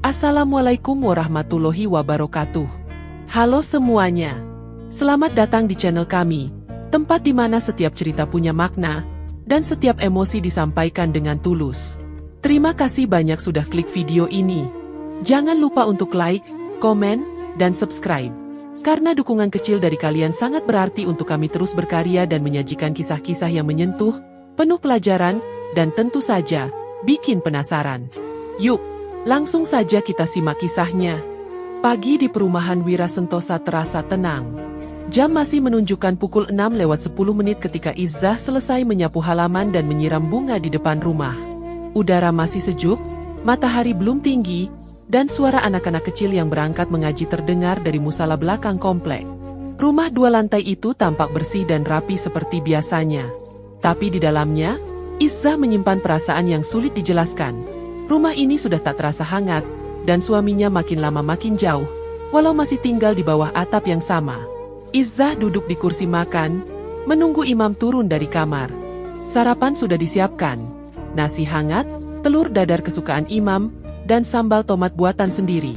Assalamualaikum warahmatullahi wabarakatuh. Halo semuanya. Selamat datang di channel kami, tempat di mana setiap cerita punya makna, dan setiap emosi disampaikan dengan tulus. Terima kasih banyak sudah klik video ini. Jangan lupa untuk like, komen, dan subscribe. Karena dukungan kecil dari kalian sangat berarti untuk kami terus berkarya dan menyajikan kisah-kisah yang menyentuh, penuh pelajaran, dan tentu saja, bikin penasaran. Yuk, langsung saja kita simak kisahnya. Pagi di perumahan Wira Sentosa terasa tenang. Jam masih menunjukkan pukul 6:10 ketika Izzah selesai menyapu halaman dan menyiram bunga di depan rumah. Udara masih sejuk, matahari belum tinggi, dan suara anak-anak kecil yang berangkat mengaji terdengar dari musala belakang komplek. Rumah 2 lantai itu tampak bersih dan rapi seperti biasanya. Tapi di dalamnya, Izzah menyimpan perasaan yang sulit dijelaskan. Rumah ini sudah tak terasa hangat, dan suaminya makin lama makin jauh, walau masih tinggal di bawah atap yang sama. Izzah duduk di kursi makan, menunggu Imam turun dari kamar. Sarapan sudah disiapkan, nasi hangat, telur dadar kesukaan Imam, dan sambal tomat buatan sendiri.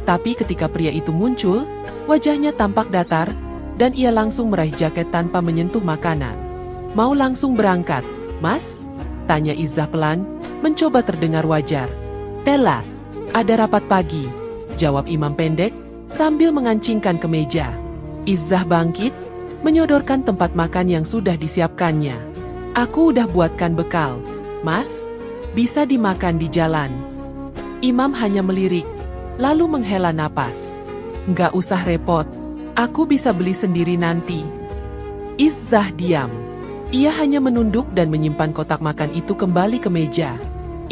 Tapi ketika pria itu muncul, wajahnya tampak datar, dan ia langsung meraih jaket tanpa menyentuh makanan. "Mau langsung berangkat, Mas?" tanya Izzah pelan, mencoba terdengar wajar. "Telat, ada rapat pagi," jawab Imam pendek, sambil mengancingkan kemeja. Izzah bangkit, menyodorkan tempat makan yang sudah disiapkannya. "Aku udah buatkan bekal, Mas. Bisa dimakan di jalan." Imam hanya melirik, lalu menghela napas. "Nggak usah repot, aku bisa beli sendiri nanti." Izzah diam. Ia hanya menunduk dan menyimpan kotak makan itu kembali ke meja.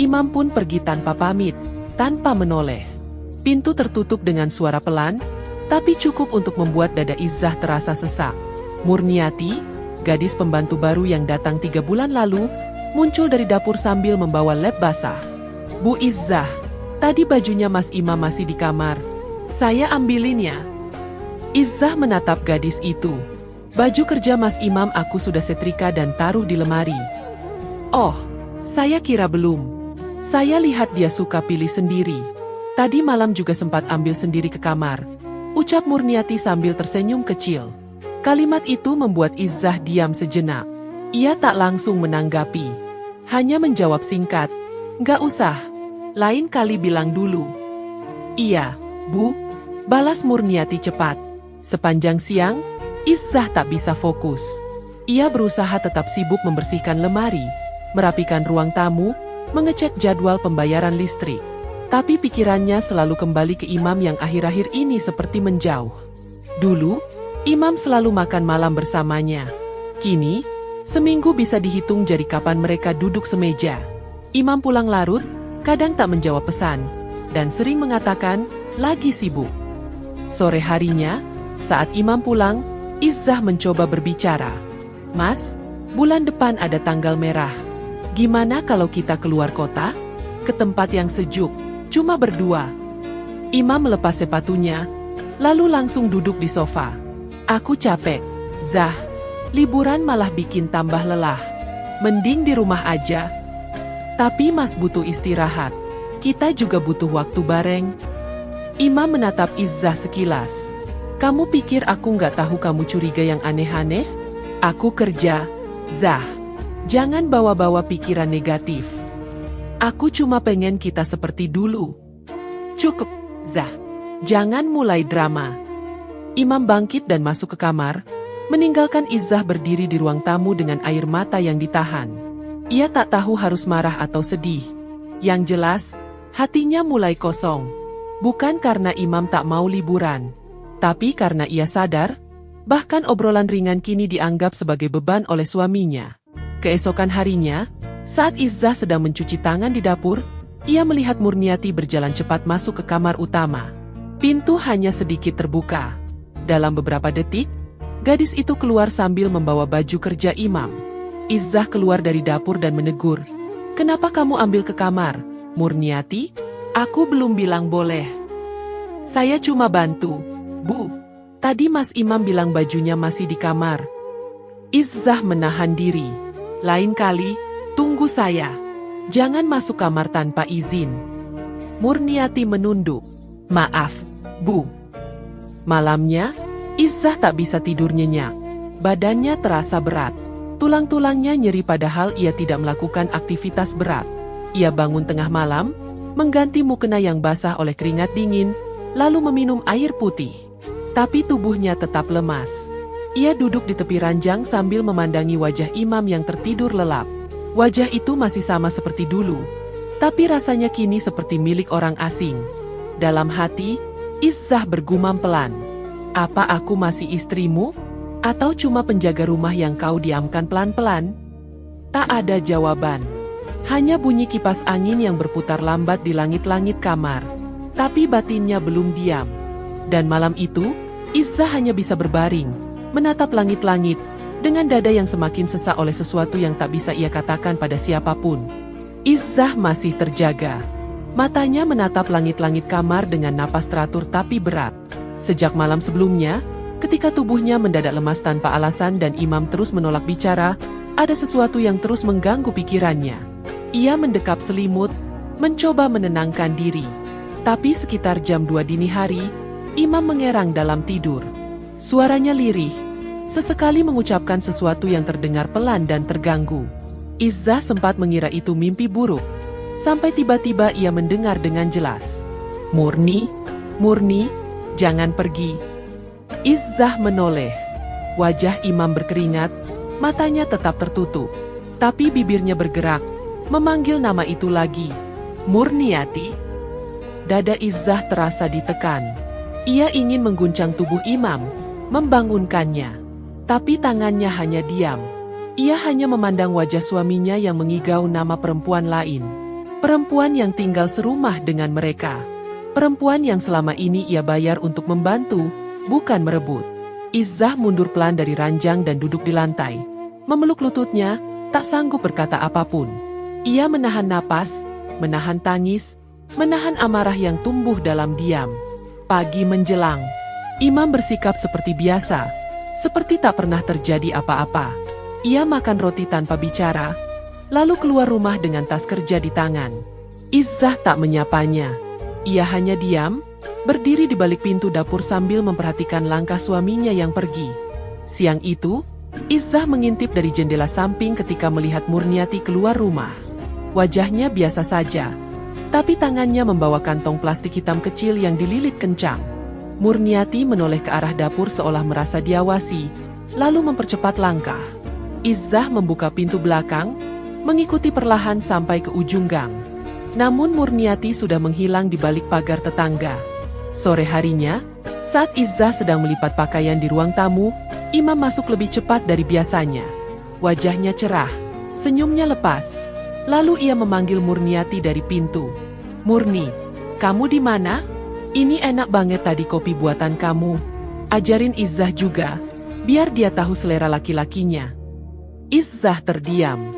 Imam pun pergi tanpa pamit, tanpa menoleh. Pintu tertutup dengan suara pelan, tapi cukup untuk membuat dada Izzah terasa sesak. Murniati, gadis pembantu baru yang datang 3 bulan lalu, muncul dari dapur sambil membawa lap basah. "Bu Izzah, tadi bajunya Mas Imam masih di kamar. Saya ambilin ya." Izzah menatap gadis itu. "Baju kerja Mas Imam aku sudah setrika dan taruh di lemari." "Oh, saya kira belum. Saya lihat dia suka pilih sendiri. Tadi malam juga sempat ambil sendiri ke kamar," ucap Murniati sambil tersenyum kecil. Kalimat itu membuat Izzah diam sejenak. Ia tak langsung menanggapi. Hanya menjawab singkat, "Nggak usah. Lain kali bilang dulu." "Iya, Bu," balas Murniati cepat. Sepanjang siang, Izzah tak bisa fokus. Ia berusaha tetap sibuk membersihkan lemari, merapikan ruang tamu, mengecek jadwal pembayaran listrik. Tapi pikirannya selalu kembali ke Imam yang akhir-akhir ini seperti menjauh. Dulu, Imam selalu makan malam bersamanya. Kini, seminggu bisa dihitung jari kapan mereka duduk semeja. Imam pulang larut, kadang tak menjawab pesan, dan sering mengatakan, lagi sibuk. Sore harinya, saat Imam pulang, Izzah mencoba berbicara. "Mas, bulan depan ada tanggal merah. Gimana kalau kita keluar kota? Ke tempat yang sejuk, cuma berdua." Imam melepas sepatunya, lalu langsung duduk di sofa. "Aku capek, Zah. Liburan malah bikin tambah lelah. Mending di rumah aja." "Tapi Mas butuh istirahat. Kita juga butuh waktu bareng." Imam menatap Izzah sekilas. "Kamu pikir aku nggak tahu kamu curiga yang aneh-aneh? Aku kerja, Zah. Jangan bawa-bawa pikiran negatif. Aku cuma pengen kita seperti dulu." "Cukup, Zah. Jangan mulai drama." Imam bangkit dan masuk ke kamar, meninggalkan Izzah berdiri di ruang tamu dengan air mata yang ditahan. Ia tak tahu harus marah atau sedih. Yang jelas, hatinya mulai kosong. Bukan karena Imam tak mau liburan, tapi karena ia sadar, bahkan obrolan ringan kini dianggap sebagai beban oleh suaminya. Keesokan harinya, saat Izzah sedang mencuci tangan di dapur, ia melihat Murniati berjalan cepat masuk ke kamar utama. Pintu hanya sedikit terbuka. Dalam beberapa detik, gadis itu keluar sambil membawa baju kerja Imam. Izzah keluar dari dapur dan menegur, "Kenapa kamu ambil ke kamar, Murniati? Aku belum bilang boleh." "Saya cuma bantu, Bu. Tadi Mas Imam bilang bajunya masih di kamar." Izzah menahan diri. "Lain kali, tunggu saya. Jangan masuk kamar tanpa izin." Murniati menunduk. Maaf, Bu. Malamnya, Izzah tak bisa tidur nyenyak. Badannya terasa berat. Tulang-tulangnya nyeri padahal ia tidak melakukan aktivitas berat. Ia bangun tengah malam, mengganti mukena yang basah oleh keringat dingin, lalu meminum air putih. Tapi tubuhnya tetap lemas. Ia duduk di tepi ranjang sambil memandangi wajah imam yang tertidur lelap. Wajah itu masih sama seperti dulu, tapi rasanya kini seperti milik orang asing. Dalam hati, Izzah bergumam pelan. Apa aku masih istrimu? Atau cuma penjaga rumah yang kau diamkan pelan-pelan? Tak ada jawaban. Hanya bunyi kipas angin yang berputar lambat di langit-langit kamar. Tapi batinnya belum diam. Dan malam itu, Izzah hanya bisa berbaring, menatap langit-langit, dengan dada yang semakin sesak oleh sesuatu yang tak bisa ia katakan pada siapapun. Izzah masih terjaga. Matanya menatap langit-langit kamar dengan napas teratur tapi berat. Sejak malam sebelumnya, ketika tubuhnya mendadak lemas tanpa alasan dan imam terus menolak bicara, ada sesuatu yang terus mengganggu pikirannya. Ia mendekap selimut, mencoba menenangkan diri. Tapi sekitar jam 2 dini hari, imam mengerang dalam tidur. Suaranya lirih, sesekali mengucapkan sesuatu yang terdengar pelan dan terganggu. Izzah sempat mengira itu mimpi buruk, sampai tiba-tiba ia mendengar dengan jelas. Murni, jangan pergi. Izzah menoleh. Wajah imam berkeringat, matanya tetap tertutup. Tapi bibirnya bergerak, memanggil nama itu lagi. Murniati. Dada Izzah terasa ditekan. Ia ingin mengguncang tubuh imam, membangunkannya. Tapi tangannya hanya diam. Ia hanya memandang wajah suaminya yang mengigau nama perempuan lain. Perempuan yang tinggal serumah dengan mereka. Perempuan yang selama ini ia bayar untuk membantu, bukan merebut. Izzah mundur pelan dari ranjang dan duduk di lantai. Memeluk lututnya, tak sanggup berkata apapun. Ia menahan napas, menahan tangis, menahan amarah yang tumbuh dalam diam. Pagi menjelang. Imam bersikap seperti biasa, seperti tak pernah terjadi apa-apa. Ia makan roti tanpa bicara, lalu keluar rumah dengan tas kerja di tangan. Izzah tak menyapanya. Ia hanya diam, berdiri di balik pintu dapur sambil memperhatikan langkah suaminya yang pergi. Siang itu, Izzah mengintip dari jendela samping ketika melihat Murniati keluar rumah. Wajahnya biasa saja, tapi tangannya membawa kantong plastik hitam kecil yang dililit kencang. Murniati menoleh ke arah dapur seolah merasa diawasi, lalu mempercepat langkah. Izzah membuka pintu belakang, mengikuti perlahan sampai ke ujung gang. Namun Murniati sudah menghilang di balik pagar tetangga. Sore harinya, saat Izzah sedang melipat pakaian di ruang tamu, imam masuk lebih cepat dari biasanya. Wajahnya cerah, senyumnya lepas. Lalu ia memanggil Murniati dari pintu. Murni, kamu di mana? Ini enak banget tadi kopi buatan kamu. Ajarin Izzah juga, biar dia tahu selera laki-lakinya. Izzah terdiam.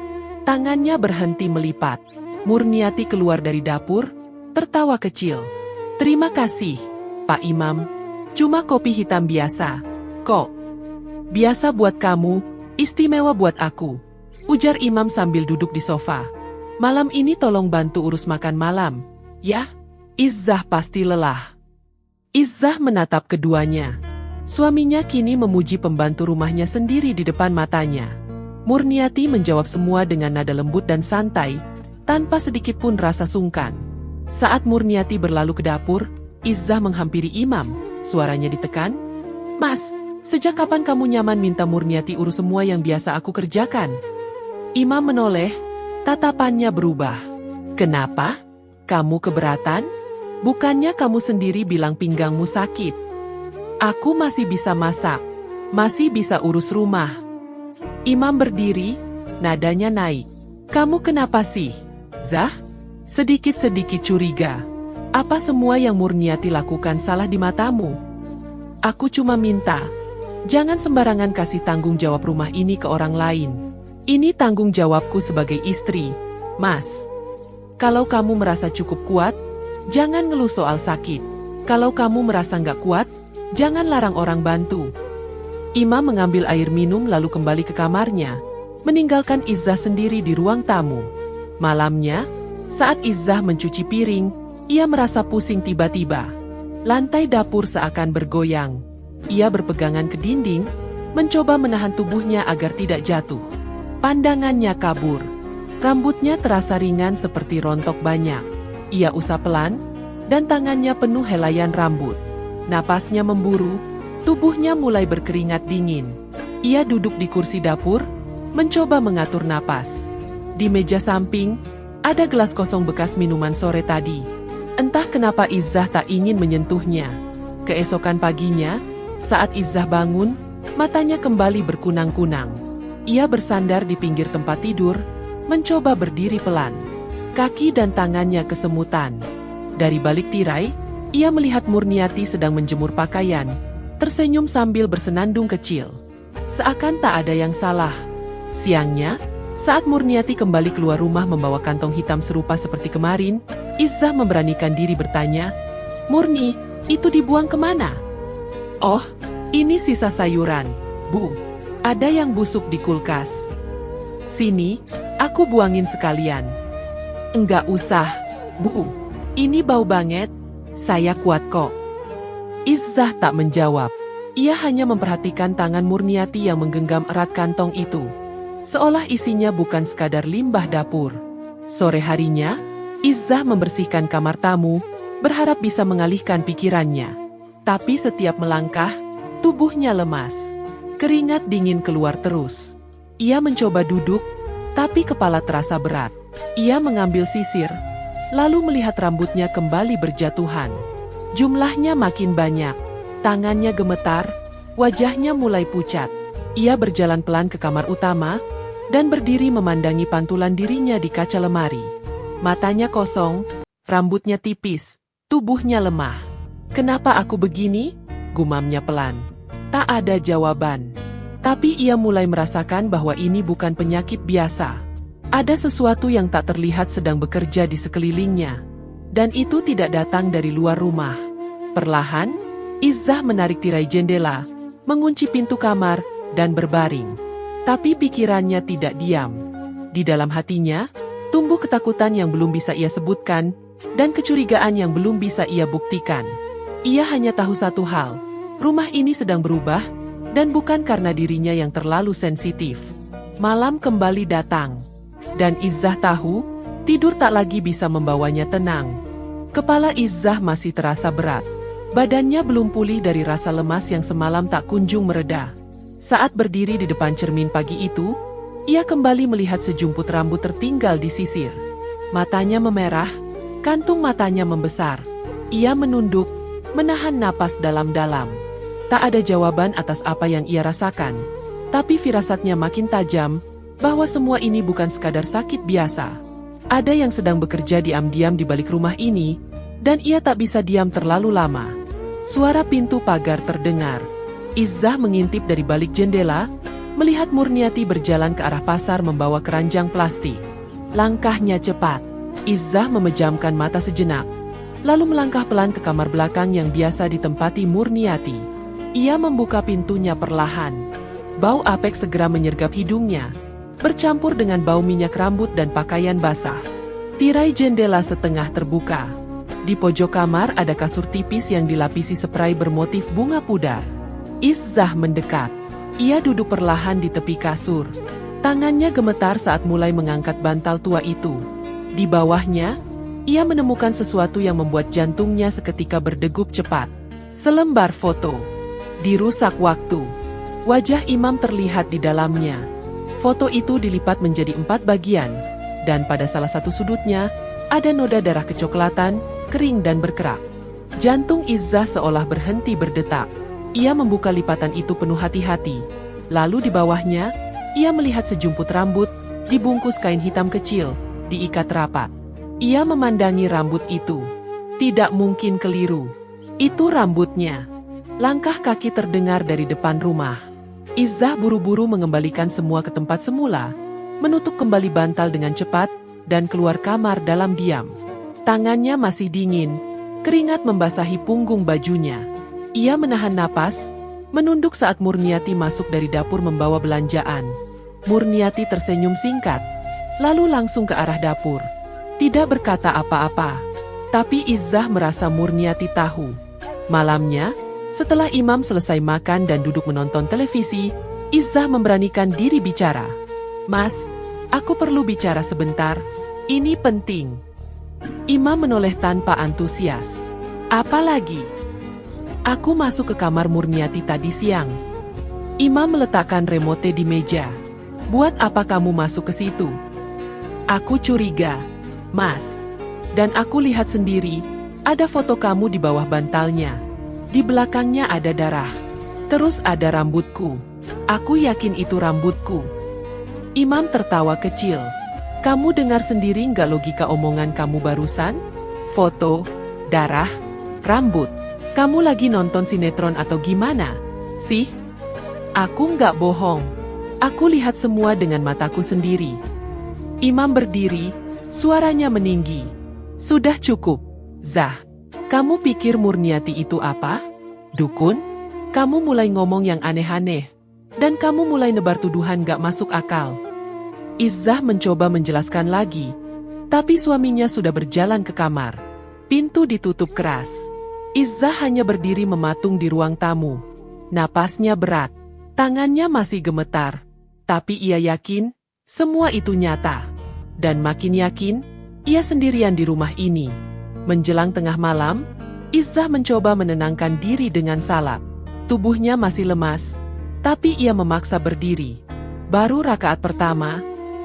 Tangannya berhenti melipat. Murniati keluar dari dapur, tertawa kecil. Terima kasih, Pak Imam. Cuma kopi hitam biasa. Kok? Biasa buat kamu, istimewa buat aku. Ujar imam sambil duduk di sofa. Malam ini tolong bantu urus makan malam, ya? Izzah pasti lelah. Izzah menatap keduanya. Suaminya kini memuji pembantu rumahnya sendiri di depan matanya. Murniati menjawab semua dengan nada lembut dan santai, tanpa sedikit pun rasa sungkan. Saat Murniati berlalu ke dapur, Izzah menghampiri imam, suaranya ditekan. Mas, sejak kapan kamu nyaman minta Murniati urus semua yang biasa aku kerjakan? Imam menoleh, tatapannya berubah. Kenapa? Kamu keberatan? Bukannya kamu sendiri bilang pinggangmu sakit? Aku masih bisa masak, masih bisa urus rumah. Imam berdiri, nadanya naik. Kamu kenapa sih, Zah? Sedikit-sedikit curiga. Apa semua yang Murniati lakukan salah di matamu? Aku cuma minta, jangan sembarangan kasih tanggung jawab rumah ini ke orang lain. Ini tanggung jawabku sebagai istri, Mas. Kalau kamu merasa cukup kuat, jangan ngeluh soal sakit. Kalau kamu merasa nggak kuat, jangan larang orang bantu. Imam mengambil air minum lalu kembali ke kamarnya, meninggalkan Izzah sendiri di ruang tamu. Malamnya, saat Izzah mencuci piring, Ia merasa pusing tiba-tiba. Lantai dapur seakan bergoyang. Ia berpegangan ke dinding, mencoba menahan tubuhnya agar tidak jatuh. Pandangannya kabur. Rambutnya terasa ringan seperti rontok banyak. Ia usap pelan, dan tangannya penuh helaian rambut. Napasnya memburu, tubuhnya mulai berkeringat dingin. Ia duduk di kursi dapur, mencoba mengatur napas. Di meja samping, ada gelas kosong bekas minuman sore tadi. Entah kenapa Izzah tak ingin menyentuhnya. Keesokan paginya, saat Izzah bangun, matanya kembali berkunang-kunang. Ia bersandar di pinggir tempat tidur, mencoba berdiri pelan. Kaki dan tangannya kesemutan. Dari balik tirai, ia melihat Murniati sedang menjemur pakaian, tersenyum sambil bersenandung kecil. Seakan tak ada yang salah. Siangnya, saat Murniati kembali keluar rumah membawa kantong hitam serupa seperti kemarin, Izzah memberanikan diri bertanya, "Murni, itu dibuang kemana?" "Oh, ini sisa sayuran, Bu. Ada yang busuk di kulkas. Sini, aku buangin sekalian." "Enggak usah, Bu. Ini bau banget, saya kuat kok." Izzah tak menjawab. Ia hanya memperhatikan tangan Murniati yang menggenggam erat kantong itu. Seolah isinya bukan sekadar limbah dapur. Sore harinya, Izzah membersihkan kamar tamu, berharap bisa mengalihkan pikirannya. Tapi setiap melangkah, tubuhnya lemas. Keringat dingin keluar terus. Ia mencoba duduk, tapi kepala terasa berat. Ia mengambil sisir, lalu melihat rambutnya kembali berjatuhan. Jumlahnya makin banyak. Tangannya gemetar, wajahnya mulai pucat. Ia berjalan pelan ke kamar utama, dan berdiri memandangi pantulan dirinya di kaca lemari. Matanya kosong, rambutnya tipis, tubuhnya lemah. "Kenapa aku begini?" gumamnya pelan. Tak ada jawaban. Tapi ia mulai merasakan bahwa ini bukan penyakit biasa. Ada sesuatu yang tak terlihat sedang bekerja di sekelilingnya. Dan itu tidak datang dari luar rumah. Perlahan, Izzah menarik tirai jendela, mengunci pintu kamar, dan berbaring. Tapi pikirannya tidak diam. Di dalam hatinya, tumbuh ketakutan yang belum bisa ia sebutkan, dan kecurigaan yang belum bisa ia buktikan. Ia hanya tahu satu hal, rumah ini sedang berubah, dan bukan karena dirinya yang terlalu sensitif. Malam kembali datang, dan Izzah tahu, tidur tak lagi bisa membawanya tenang. Kepala Izzah masih terasa berat. Badannya belum pulih dari rasa lemas yang semalam tak kunjung mereda. Saat berdiri di depan cermin pagi itu, ia kembali melihat sejumput rambut tertinggal di sisir. Matanya memerah, kantung matanya membesar. Ia menunduk, menahan napas dalam-dalam. Tak ada jawaban atas apa yang ia rasakan. Tapi firasatnya makin tajam, bahwa semua ini bukan sekadar sakit biasa. Ada yang sedang bekerja diam-diam di balik rumah ini, dan ia tak bisa diam terlalu lama. Suara pintu pagar terdengar. Izzah mengintip dari balik jendela, melihat Murniati berjalan ke arah pasar membawa keranjang plastik. Langkahnya cepat. Izzah memejamkan mata sejenak, lalu melangkah pelan ke kamar belakang yang biasa ditempati Murniati. Ia membuka pintunya perlahan. Bau apek segera menyergap hidungnya, bercampur dengan bau minyak rambut dan pakaian basah. Tirai jendela setengah terbuka. Di pojok kamar ada kasur tipis yang dilapisi spray bermotif bunga pudar. Izzah mendekat. Ia duduk perlahan di tepi kasur. Tangannya gemetar saat mulai mengangkat bantal tua itu. Di bawahnya, ia menemukan sesuatu yang membuat jantungnya seketika berdegup cepat. Selembar foto. Dirusak waktu. Wajah Imam terlihat di dalamnya. Foto itu dilipat menjadi 4 bagian, dan pada salah satu sudutnya, ada noda darah kecoklatan, kering dan berkerak. Jantung Izzah seolah berhenti berdetak. Ia membuka lipatan itu penuh hati-hati. Lalu di bawahnya, ia melihat sejumput rambut, dibungkus kain hitam kecil, diikat rapat. Ia memandangi rambut itu. Tidak mungkin keliru. Itu rambutnya. Langkah kaki terdengar dari depan rumah. Izzah buru-buru mengembalikan semua ke tempat semula, menutup kembali bantal dengan cepat, dan keluar kamar dalam diam. Tangannya masih dingin, keringat membasahi punggung bajunya. Ia menahan napas, menunduk saat Murniati masuk dari dapur membawa belanjaan. Murniati tersenyum singkat, lalu langsung ke arah dapur. Tidak berkata apa-apa. Tapi Izzah merasa Murniati tahu. Malamnya, setelah Imam selesai makan dan duduk menonton televisi, Izzah memberanikan diri bicara. "Mas, aku perlu bicara sebentar. Ini penting." Imam menoleh tanpa antusias. "Apa lagi?" "Aku masuk ke kamar Murniati tadi siang." Imam meletakkan remote di meja. "Buat apa kamu masuk ke situ?" "Aku curiga, Mas. Dan aku lihat sendiri, ada foto kamu di bawah bantalnya. Di belakangnya ada darah. Terus ada rambutku. Aku yakin itu rambutku." Imam tertawa kecil. "Kamu dengar sendiri nggak logika omongan kamu barusan? Foto, darah, rambut. Kamu lagi nonton sinetron atau gimana sih?" "Aku nggak bohong. Aku lihat semua dengan mataku sendiri." Imam berdiri, suaranya meninggi. "Sudah cukup, Zah. Kamu pikir Murniati itu apa? Dukun? Kamu mulai ngomong yang aneh-aneh. Dan kamu mulai nebar tuduhan gak masuk akal." Izzah mencoba menjelaskan lagi, tapi suaminya sudah berjalan ke kamar. Pintu ditutup keras. Izzah hanya berdiri mematung di ruang tamu. Napasnya berat, tangannya masih gemetar. Tapi ia yakin, semua itu nyata. Dan makin yakin, ia sendirian di rumah ini. Menjelang tengah malam, Izzah mencoba menenangkan diri dengan salak. Tubuhnya masih lemas, tapi ia memaksa berdiri. Baru rakaat pertama,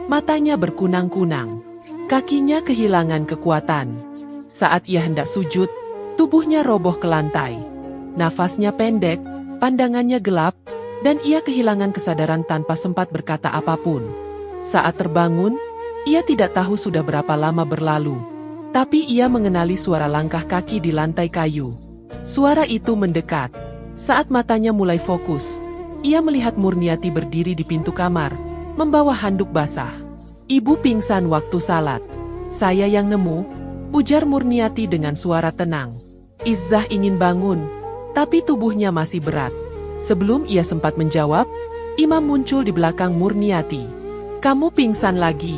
matanya berkunang-kunang. Kakinya kehilangan kekuatan. Saat ia hendak sujud, tubuhnya roboh ke lantai. Nafasnya pendek, pandangannya gelap, dan ia kehilangan kesadaran tanpa sempat berkata apapun. Saat terbangun, ia tidak tahu sudah berapa lama berlalu. Tapi ia mengenali suara langkah kaki di lantai kayu. Suara itu mendekat. Saat matanya mulai fokus, ia melihat Murniati berdiri di pintu kamar, membawa handuk basah. "Ibu pingsan waktu salat." "Saya yang nemu," ujar Murniati dengan suara tenang. Izzah ingin bangun, tapi tubuhnya masih berat. Sebelum ia sempat menjawab, Imam muncul di belakang Murniati. "Kamu pingsan lagi.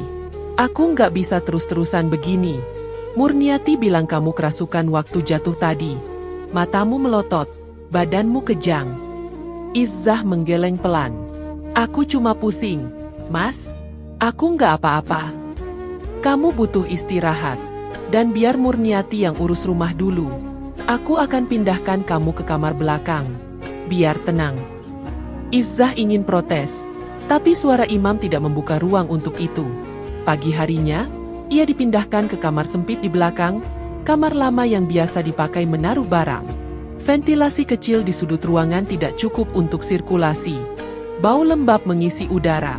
Aku nggak bisa terus-terusan begini. Murniati bilang kamu kerasukan waktu jatuh tadi. Matamu melotot, badanmu kejang." Izzah menggeleng pelan. "Aku cuma pusing, Mas. Aku nggak apa-apa. Kamu butuh istirahat. Dan biar Murniati yang urus rumah dulu. Aku akan pindahkan kamu ke kamar belakang. Biar tenang." Izzah ingin protes, tapi suara Imam tidak membuka ruang untuk itu. Pagi harinya, ia dipindahkan ke kamar sempit di belakang, kamar lama yang biasa dipakai menaruh barang. Ventilasi kecil di sudut ruangan tidak cukup untuk sirkulasi. Bau lembab mengisi udara.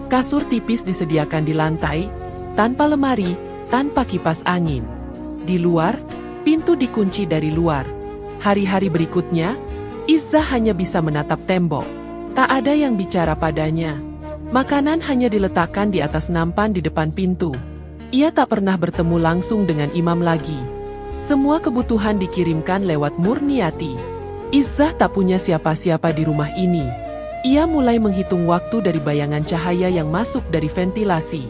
Kasur tipis disediakan di lantai, tanpa lemari, tanpa kipas angin. Di luar, pintu dikunci dari luar. Hari-hari berikutnya, Izzah hanya bisa menatap tembok. Tak ada yang bicara padanya. Makanan hanya diletakkan di atas nampan di depan pintu. Ia tak pernah bertemu langsung dengan Imam lagi. Semua kebutuhan dikirimkan lewat Murniati. Izzah tak punya siapa-siapa di rumah ini. Ia mulai menghitung waktu dari bayangan cahaya yang masuk dari ventilasi.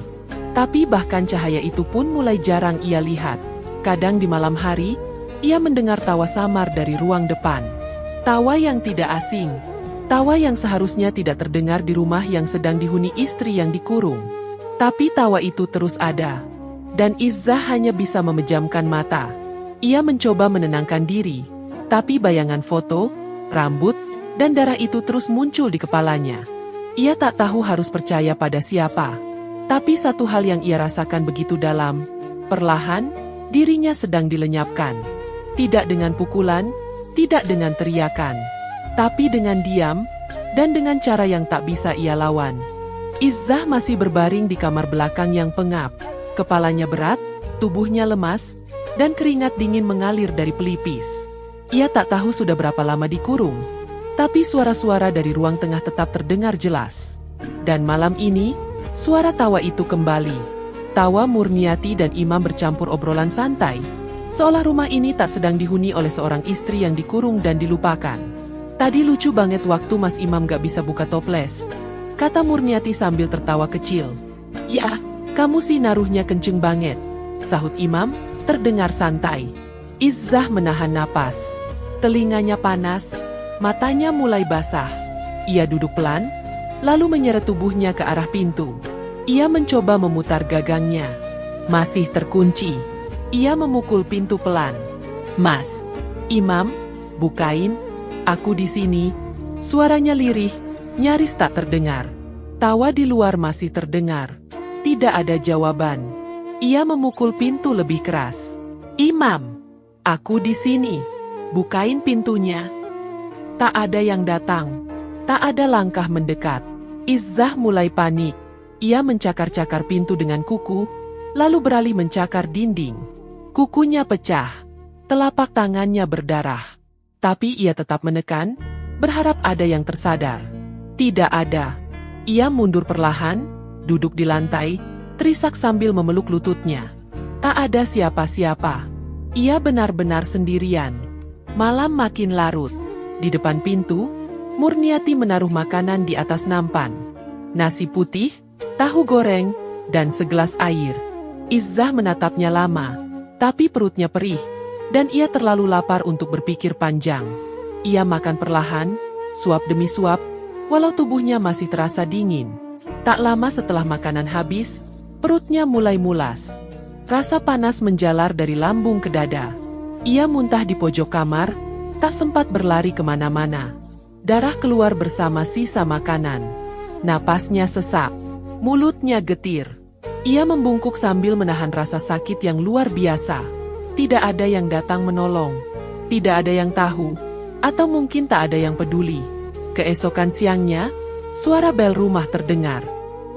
Tapi bahkan cahaya itu pun mulai jarang ia lihat. Kadang di malam hari, ia mendengar tawa samar dari ruang depan. Tawa yang tidak asing. Tawa yang seharusnya tidak terdengar di rumah yang sedang dihuni istri yang dikurung. Tapi tawa itu terus ada. Dan Izzah hanya bisa memejamkan mata. Ia mencoba menenangkan diri, tapi bayangan foto, rambut, dan darah itu terus muncul di kepalanya. Ia tak tahu harus percaya pada siapa. Tapi satu hal yang ia rasakan begitu dalam, perlahan, dirinya sedang dilenyapkan. Tidak dengan pukulan, tidak dengan teriakan, tapi dengan diam, dan dengan cara yang tak bisa ia lawan. Izzah masih berbaring di kamar belakang yang pengap. Kepalanya berat, tubuhnya lemas, dan keringat dingin mengalir dari pelipis. Ia tak tahu sudah berapa lama dikurung, tapi suara-suara dari ruang tengah tetap terdengar jelas. Dan malam ini, suara tawa itu kembali. Tawa Murniati dan Imam bercampur obrolan santai, seolah rumah ini tak sedang dihuni oleh seorang istri yang dikurung dan dilupakan. "Tadi lucu banget waktu Mas Imam gak bisa buka toples," kata Murniati sambil tertawa kecil. "Ya, kamu sih naruhnya kenceng banget," sahut Imam, terdengar santai. Izzah menahan napas. Telinganya panas, matanya mulai basah. Ia duduk pelan, lalu menyeret tubuhnya ke arah pintu. Ia mencoba memutar gagangnya. Masih terkunci. Ia memukul pintu pelan. "Mas, Imam, bukain, aku di sini." Suaranya lirih, nyaris tak terdengar. Tawa di luar masih terdengar. Tidak ada jawaban. Ia memukul pintu lebih keras. "Imam, aku di sini. Bukain pintunya." Tak ada yang datang. Tak ada langkah mendekat. Izzah mulai panik. Ia mencakar-cakar pintu dengan kuku, lalu beralih mencakar dinding. Kukunya pecah. Telapak tangannya berdarah. Tapi ia tetap menekan, berharap ada yang tersadar. Tidak ada. Ia mundur perlahan, duduk di lantai, terisak sambil memeluk lututnya. Tak ada siapa-siapa. Ia benar-benar sendirian. Malam makin larut. Di depan pintu, Murniati menaruh makanan di atas nampan. Nasi putih, tahu goreng, dan segelas air. Izzah menatapnya lama, tapi perutnya perih, dan ia terlalu lapar untuk berpikir panjang. Ia makan perlahan, suap demi suap, walau tubuhnya masih terasa dingin. Tak lama setelah makanan habis, perutnya mulai mulas. Rasa panas menjalar dari lambung ke dada. Ia muntah di pojok kamar, tak sempat berlari kemana-mana. Darah keluar bersama sisa makanan. Napasnya sesak, mulutnya getir. Ia membungkuk sambil menahan rasa sakit yang luar biasa. Tidak ada yang datang menolong. Tidak ada yang tahu, atau mungkin tak ada yang peduli. Keesokan siangnya, suara bel rumah terdengar.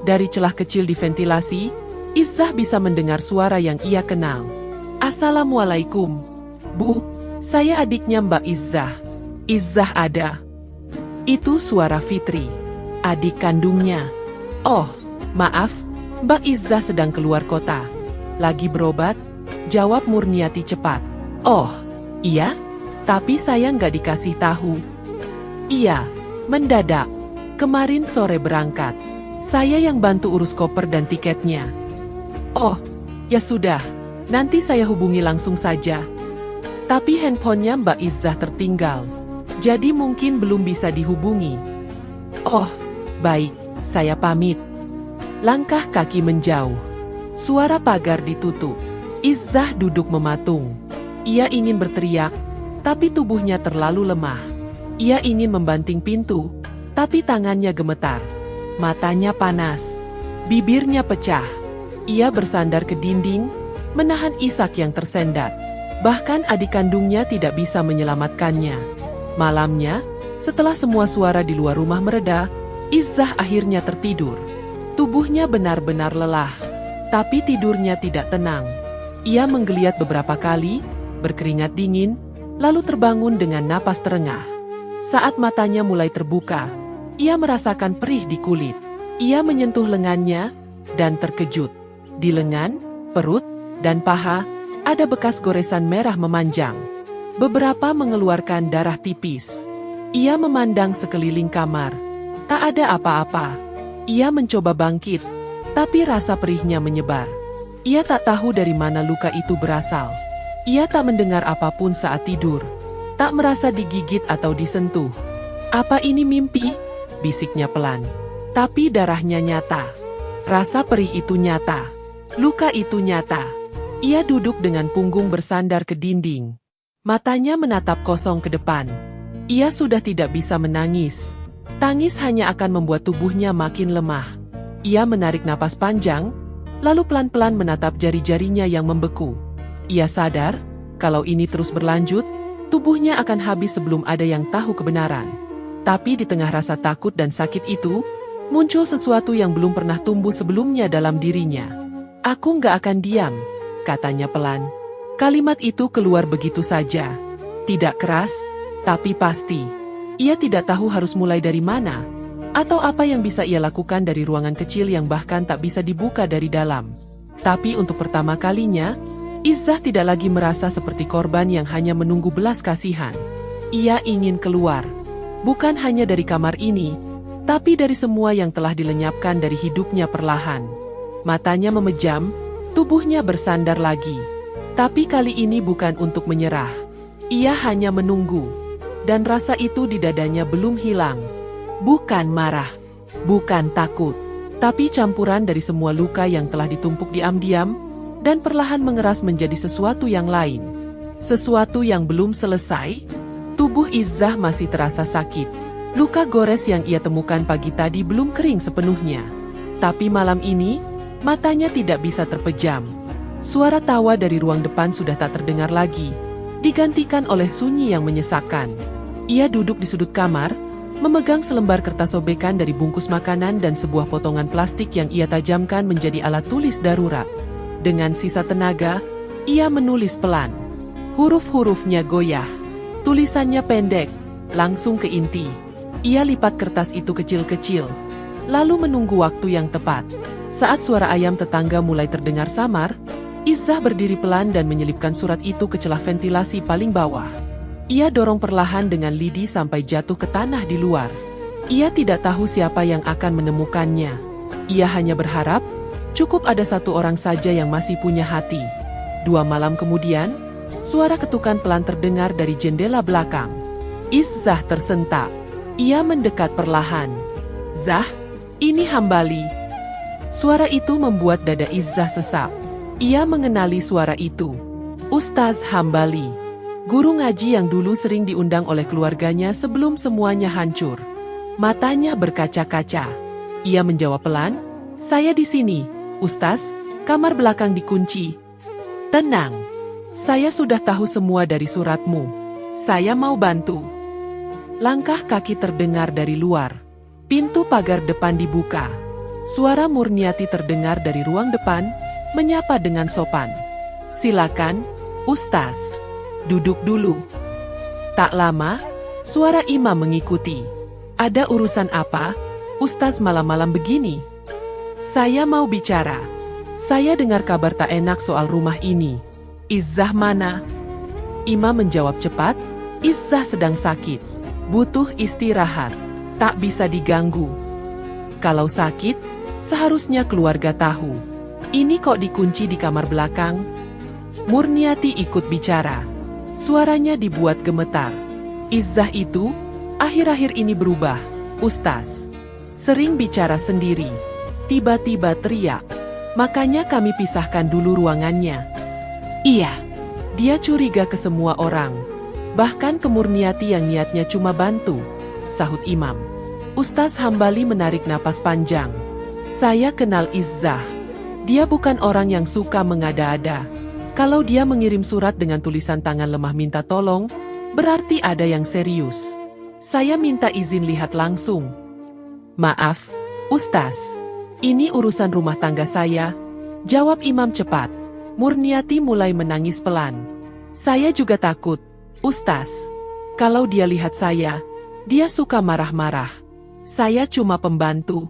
Dari celah kecil di ventilasi, Izzah bisa mendengar suara yang ia kenal. "Assalamualaikum. Bu, saya adiknya Mbak Izzah." "Izzah ada." Itu suara Fitri, adik kandungnya. "Oh, maaf, Mbak Izzah sedang keluar kota. Lagi berobat," jawab Murniati cepat. "Oh, iya? Tapi saya nggak dikasih tahu." "Iya, mendadak. Kemarin sore berangkat. Saya yang bantu urus koper dan tiketnya." "Oh, ya sudah. Nanti saya hubungi langsung saja." Tapi handphonenya Mbak Izzah tertinggal. Jadi mungkin belum bisa dihubungi. "Oh, baik, saya pamit." Langkah kaki menjauh. Suara pagar ditutup. Izzah duduk mematung. Ia ingin berteriak, tapi tubuhnya terlalu lemah. Ia ingin membanting pintu, tapi tangannya gemetar. Matanya panas. Bibirnya pecah. Ia bersandar ke dinding, menahan isak yang tersendat. Bahkan adik kandungnya tidak bisa menyelamatkannya. Malamnya, setelah semua suara di luar rumah mereda, Izzah akhirnya tertidur. Tubuhnya benar-benar lelah, tapi tidurnya tidak tenang. Ia menggeliat beberapa kali, berkeringat dingin, lalu terbangun dengan napas terengah. Saat matanya mulai terbuka, ia merasakan perih di kulit. Ia menyentuh lengannya, dan terkejut. Di lengan, perut, dan paha, ada bekas goresan merah memanjang. Beberapa mengeluarkan darah tipis. Ia memandang sekeliling kamar. Tak ada apa-apa. Ia mencoba bangkit, tapi rasa perihnya menyebar. Ia tak tahu dari mana luka itu berasal. Ia tak mendengar apapun saat tidur. Tak merasa digigit atau disentuh. "Apa ini mimpi?" bisiknya pelan. Tapi darahnya nyata. Rasa perih itu nyata. Luka itu nyata. Ia duduk dengan punggung bersandar ke dinding. Matanya menatap kosong ke depan. Ia sudah tidak bisa menangis. Tangis hanya akan membuat tubuhnya makin lemah. Ia menarik napas panjang, lalu pelan-pelan menatap jari-jarinya yang membeku. Ia sadar, kalau ini terus berlanjut, tubuhnya akan habis sebelum ada yang tahu kebenaran. Tapi di tengah rasa takut dan sakit itu, muncul sesuatu yang belum pernah tumbuh sebelumnya dalam dirinya. "Aku nggak akan diam," katanya pelan. Kalimat itu keluar begitu saja. Tidak keras, tapi pasti. Ia tidak tahu harus mulai dari mana, atau apa yang bisa ia lakukan dari ruangan kecil yang bahkan tak bisa dibuka dari dalam. Tapi untuk pertama kalinya, Izzah tidak lagi merasa seperti korban yang hanya menunggu belas kasihan. Ia ingin keluar. Bukan hanya dari kamar ini, tapi dari semua yang telah dilenyapkan dari hidupnya perlahan. Matanya memejam, tubuhnya bersandar lagi. Tapi kali ini bukan untuk menyerah. Ia hanya menunggu. Dan rasa itu di dadanya belum hilang. Bukan marah, bukan takut, tapi campuran dari semua luka yang telah ditumpuk diam-diam, dan perlahan mengeras menjadi sesuatu yang lain. Sesuatu yang belum selesai. Tubuh Izzah masih terasa sakit. Luka gores yang ia temukan pagi tadi belum kering sepenuhnya. Tapi malam ini, matanya tidak bisa terpejam. Suara tawa dari ruang depan sudah tak terdengar lagi, digantikan oleh sunyi yang menyesakkan. Ia duduk di sudut kamar, memegang selembar kertas sobekan dari bungkus makanan dan sebuah potongan plastik yang ia tajamkan menjadi alat tulis darurat. Dengan sisa tenaga, ia menulis pelan. Huruf-hurufnya goyah. Tulisannya pendek, langsung ke inti. Ia lipat kertas itu kecil-kecil, lalu menunggu waktu yang tepat. Saat suara ayam tetangga mulai terdengar samar, Izzah berdiri pelan dan menyelipkan surat itu ke celah ventilasi paling bawah. Ia dorong perlahan dengan lidi sampai jatuh ke tanah di luar. Ia tidak tahu siapa yang akan menemukannya. Ia hanya berharap, cukup ada satu orang saja yang masih punya hati. 2 malam kemudian, suara ketukan pelan terdengar dari jendela belakang. Izzah tersentak. Ia mendekat perlahan. "Zah, ini Hambali." Suara itu membuat dada Izzah sesak. Ia mengenali suara itu. Ustaz Hambali, guru ngaji yang dulu sering diundang oleh keluarganya sebelum semuanya hancur. Matanya berkaca-kaca. Ia menjawab pelan, "Saya di sini, Ustaz, kamar belakang dikunci." "Tenang, saya sudah tahu semua dari suratmu. Saya mau bantu." Langkah kaki terdengar dari luar. Pintu pagar depan dibuka. Suara Murniati terdengar dari ruang depan, menyapa dengan sopan. "Silakan, Ustaz. Duduk dulu." Tak lama, suara imam mengikuti. "Ada urusan apa, Ustaz malam-malam begini?" "Saya mau bicara. Saya dengar kabar tak enak soal rumah ini." "Izzah mana?" Imam menjawab cepat, "Izzah sedang sakit. Butuh istirahat. Tak bisa diganggu." "Kalau sakit, seharusnya keluarga tahu. Ini kok dikunci di kamar belakang?" Murniati ikut bicara. Suaranya dibuat gemetar. "Izzah itu, akhir-akhir ini berubah, Ustaz. Sering bicara sendiri. Tiba-tiba teriak. Makanya kami pisahkan dulu ruangannya." "Iya, dia curiga ke semua orang. Bahkan ke Murniati yang niatnya cuma bantu," sahut Imam. Ustaz Hambali menarik napas panjang. "Saya kenal Izzah. Dia bukan orang yang suka mengada-ada. Kalau dia mengirim surat dengan tulisan tangan lemah minta tolong, berarti ada yang serius. Saya minta izin lihat langsung." "Maaf, Ustaz. Ini urusan rumah tangga saya," jawab Imam cepat. Murniati mulai menangis pelan. "Saya juga takut, Ustaz. Kalau dia lihat saya, dia suka marah-marah. Saya cuma pembantu."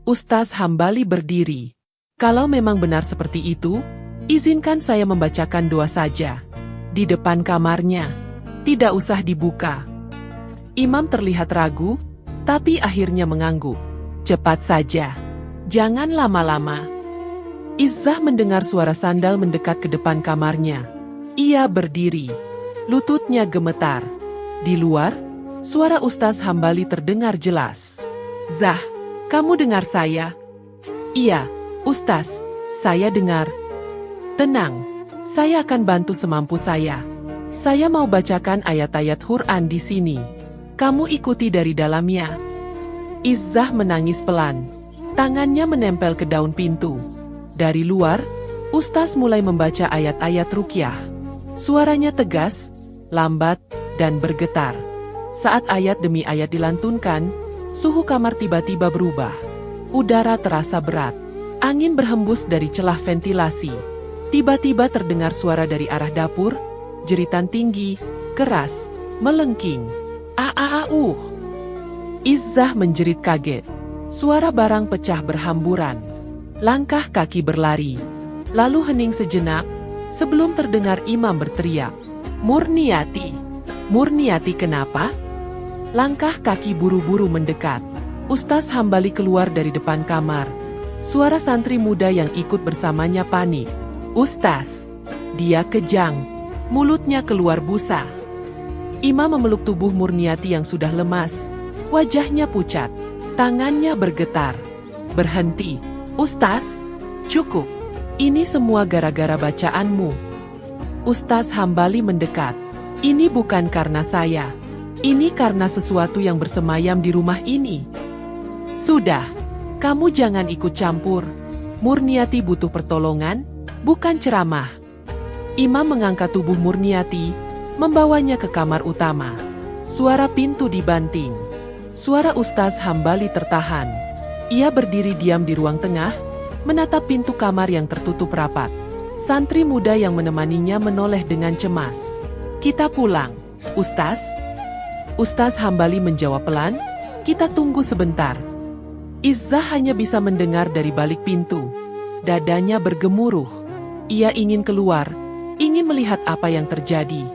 Ustaz Hambali berdiri. "Kalau memang benar seperti itu, izinkan saya membacakan doa saja. Di depan kamarnya. Tidak usah dibuka." Imam terlihat ragu, tapi akhirnya mengangguk. "Cepat saja. Jangan lama-lama." Izzah mendengar suara sandal mendekat ke depan kamarnya. Ia berdiri. Lututnya gemetar. Di luar, suara Ustaz Hambali terdengar jelas. "Zah, kamu dengar saya?" "Iya, Ustaz, saya dengar." "Tenang, saya akan bantu semampu saya. Saya mau bacakan ayat-ayat Quran di sini. Kamu ikuti dari dalamnya." Izzah menangis pelan. Tangannya menempel ke daun pintu. Dari luar, Ustaz mulai membaca ayat-ayat ruqyah. Suaranya tegas, lambat, dan bergetar. Saat ayat demi ayat dilantunkan, suhu kamar tiba-tiba berubah. Udara terasa berat. Angin berhembus dari celah ventilasi. Tiba-tiba terdengar suara dari arah dapur, jeritan tinggi, keras, melengking. "Aaauh!" Izzah menjerit kaget. Suara barang pecah berhamburan. Langkah kaki berlari. Lalu hening sejenak, sebelum terdengar imam berteriak. "Murniati! Murniati kenapa?" Langkah kaki buru-buru mendekat. Ustaz Hambali keluar dari depan kamar. Suara santri muda yang ikut bersamanya panik. "Ustaz, Dia kejang, mulutnya keluar busa. Imam memeluk tubuh Murniati yang sudah lemas, wajahnya pucat, tangannya bergetar. Berhenti, Ustaz, cukup. Ini semua gara-gara bacaanmu. Ustaz Hambali mendekat. Ini bukan karena saya. Ini karena sesuatu yang bersemayam di rumah ini. Sudah, kamu jangan ikut campur. Murniati butuh pertolongan, bukan ceramah. Imam mengangkat tubuh Murniati, membawanya ke kamar utama. Suara pintu dibanting. Suara Ustaz Hambali tertahan. Ia berdiri diam di ruang tengah, menatap pintu kamar yang tertutup rapat. Santri muda yang menemaninya menoleh dengan cemas. Kita pulang, Ustaz. Ustaz Hambali menjawab pelan, kita tunggu sebentar. Izzah hanya bisa mendengar dari balik pintu. Dadanya bergemuruh. Ia ingin keluar, ingin melihat apa yang terjadi.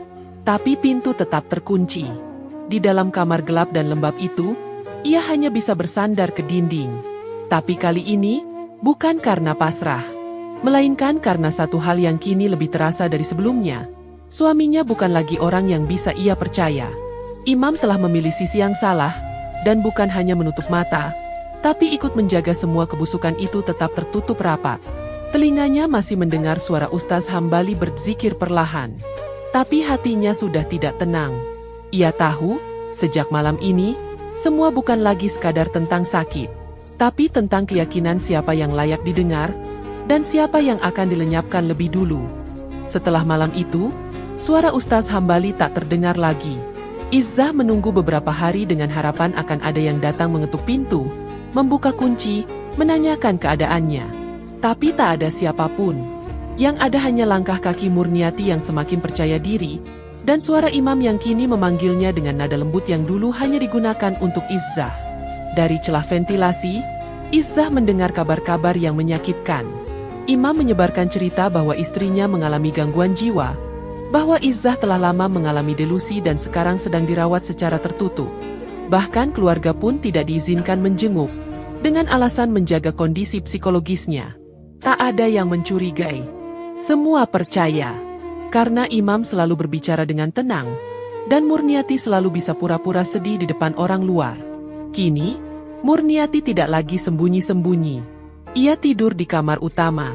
Tapi pintu tetap terkunci. Di dalam kamar gelap dan lembab itu, ia hanya bisa bersandar ke dinding. Tapi kali ini, bukan karena pasrah, melainkan karena satu hal yang kini lebih terasa dari sebelumnya. Suaminya bukan lagi orang yang bisa ia percaya. Imam telah memilih sisi yang salah, dan bukan hanya menutup mata, tapi ikut menjaga semua kebusukan itu tetap tertutup rapat. Telinganya masih mendengar suara Ustaz Hambali berzikir perlahan. Tapi hatinya sudah tidak tenang. Ia tahu, sejak malam ini, semua bukan lagi sekadar tentang sakit, tapi tentang keyakinan siapa yang layak didengar, dan siapa yang akan dilenyapkan lebih dulu. Setelah malam itu, suara Ustaz Hambali tak terdengar lagi. Izzah menunggu beberapa hari dengan harapan akan ada yang datang mengetuk pintu, membuka kunci, menanyakan keadaannya. Tapi tak ada siapapun. Yang ada hanya langkah kaki Murniati yang semakin percaya diri, dan suara imam yang kini memanggilnya dengan nada lembut yang dulu hanya digunakan untuk Izzah. Dari celah ventilasi, Izzah mendengar kabar-kabar yang menyakitkan. Imam menyebarkan cerita bahwa istrinya mengalami gangguan jiwa, bahwa Izzah telah lama mengalami delusi dan sekarang sedang dirawat secara tertutup. Bahkan keluarga pun tidak diizinkan menjenguk, dengan alasan menjaga kondisi psikologisnya. Tak ada yang mencurigai. Semua percaya. Karena Imam selalu berbicara dengan tenang, dan Murniati selalu bisa pura-pura sedih di depan orang luar. Kini, Murniati tidak lagi sembunyi-sembunyi. Ia tidur di kamar utama.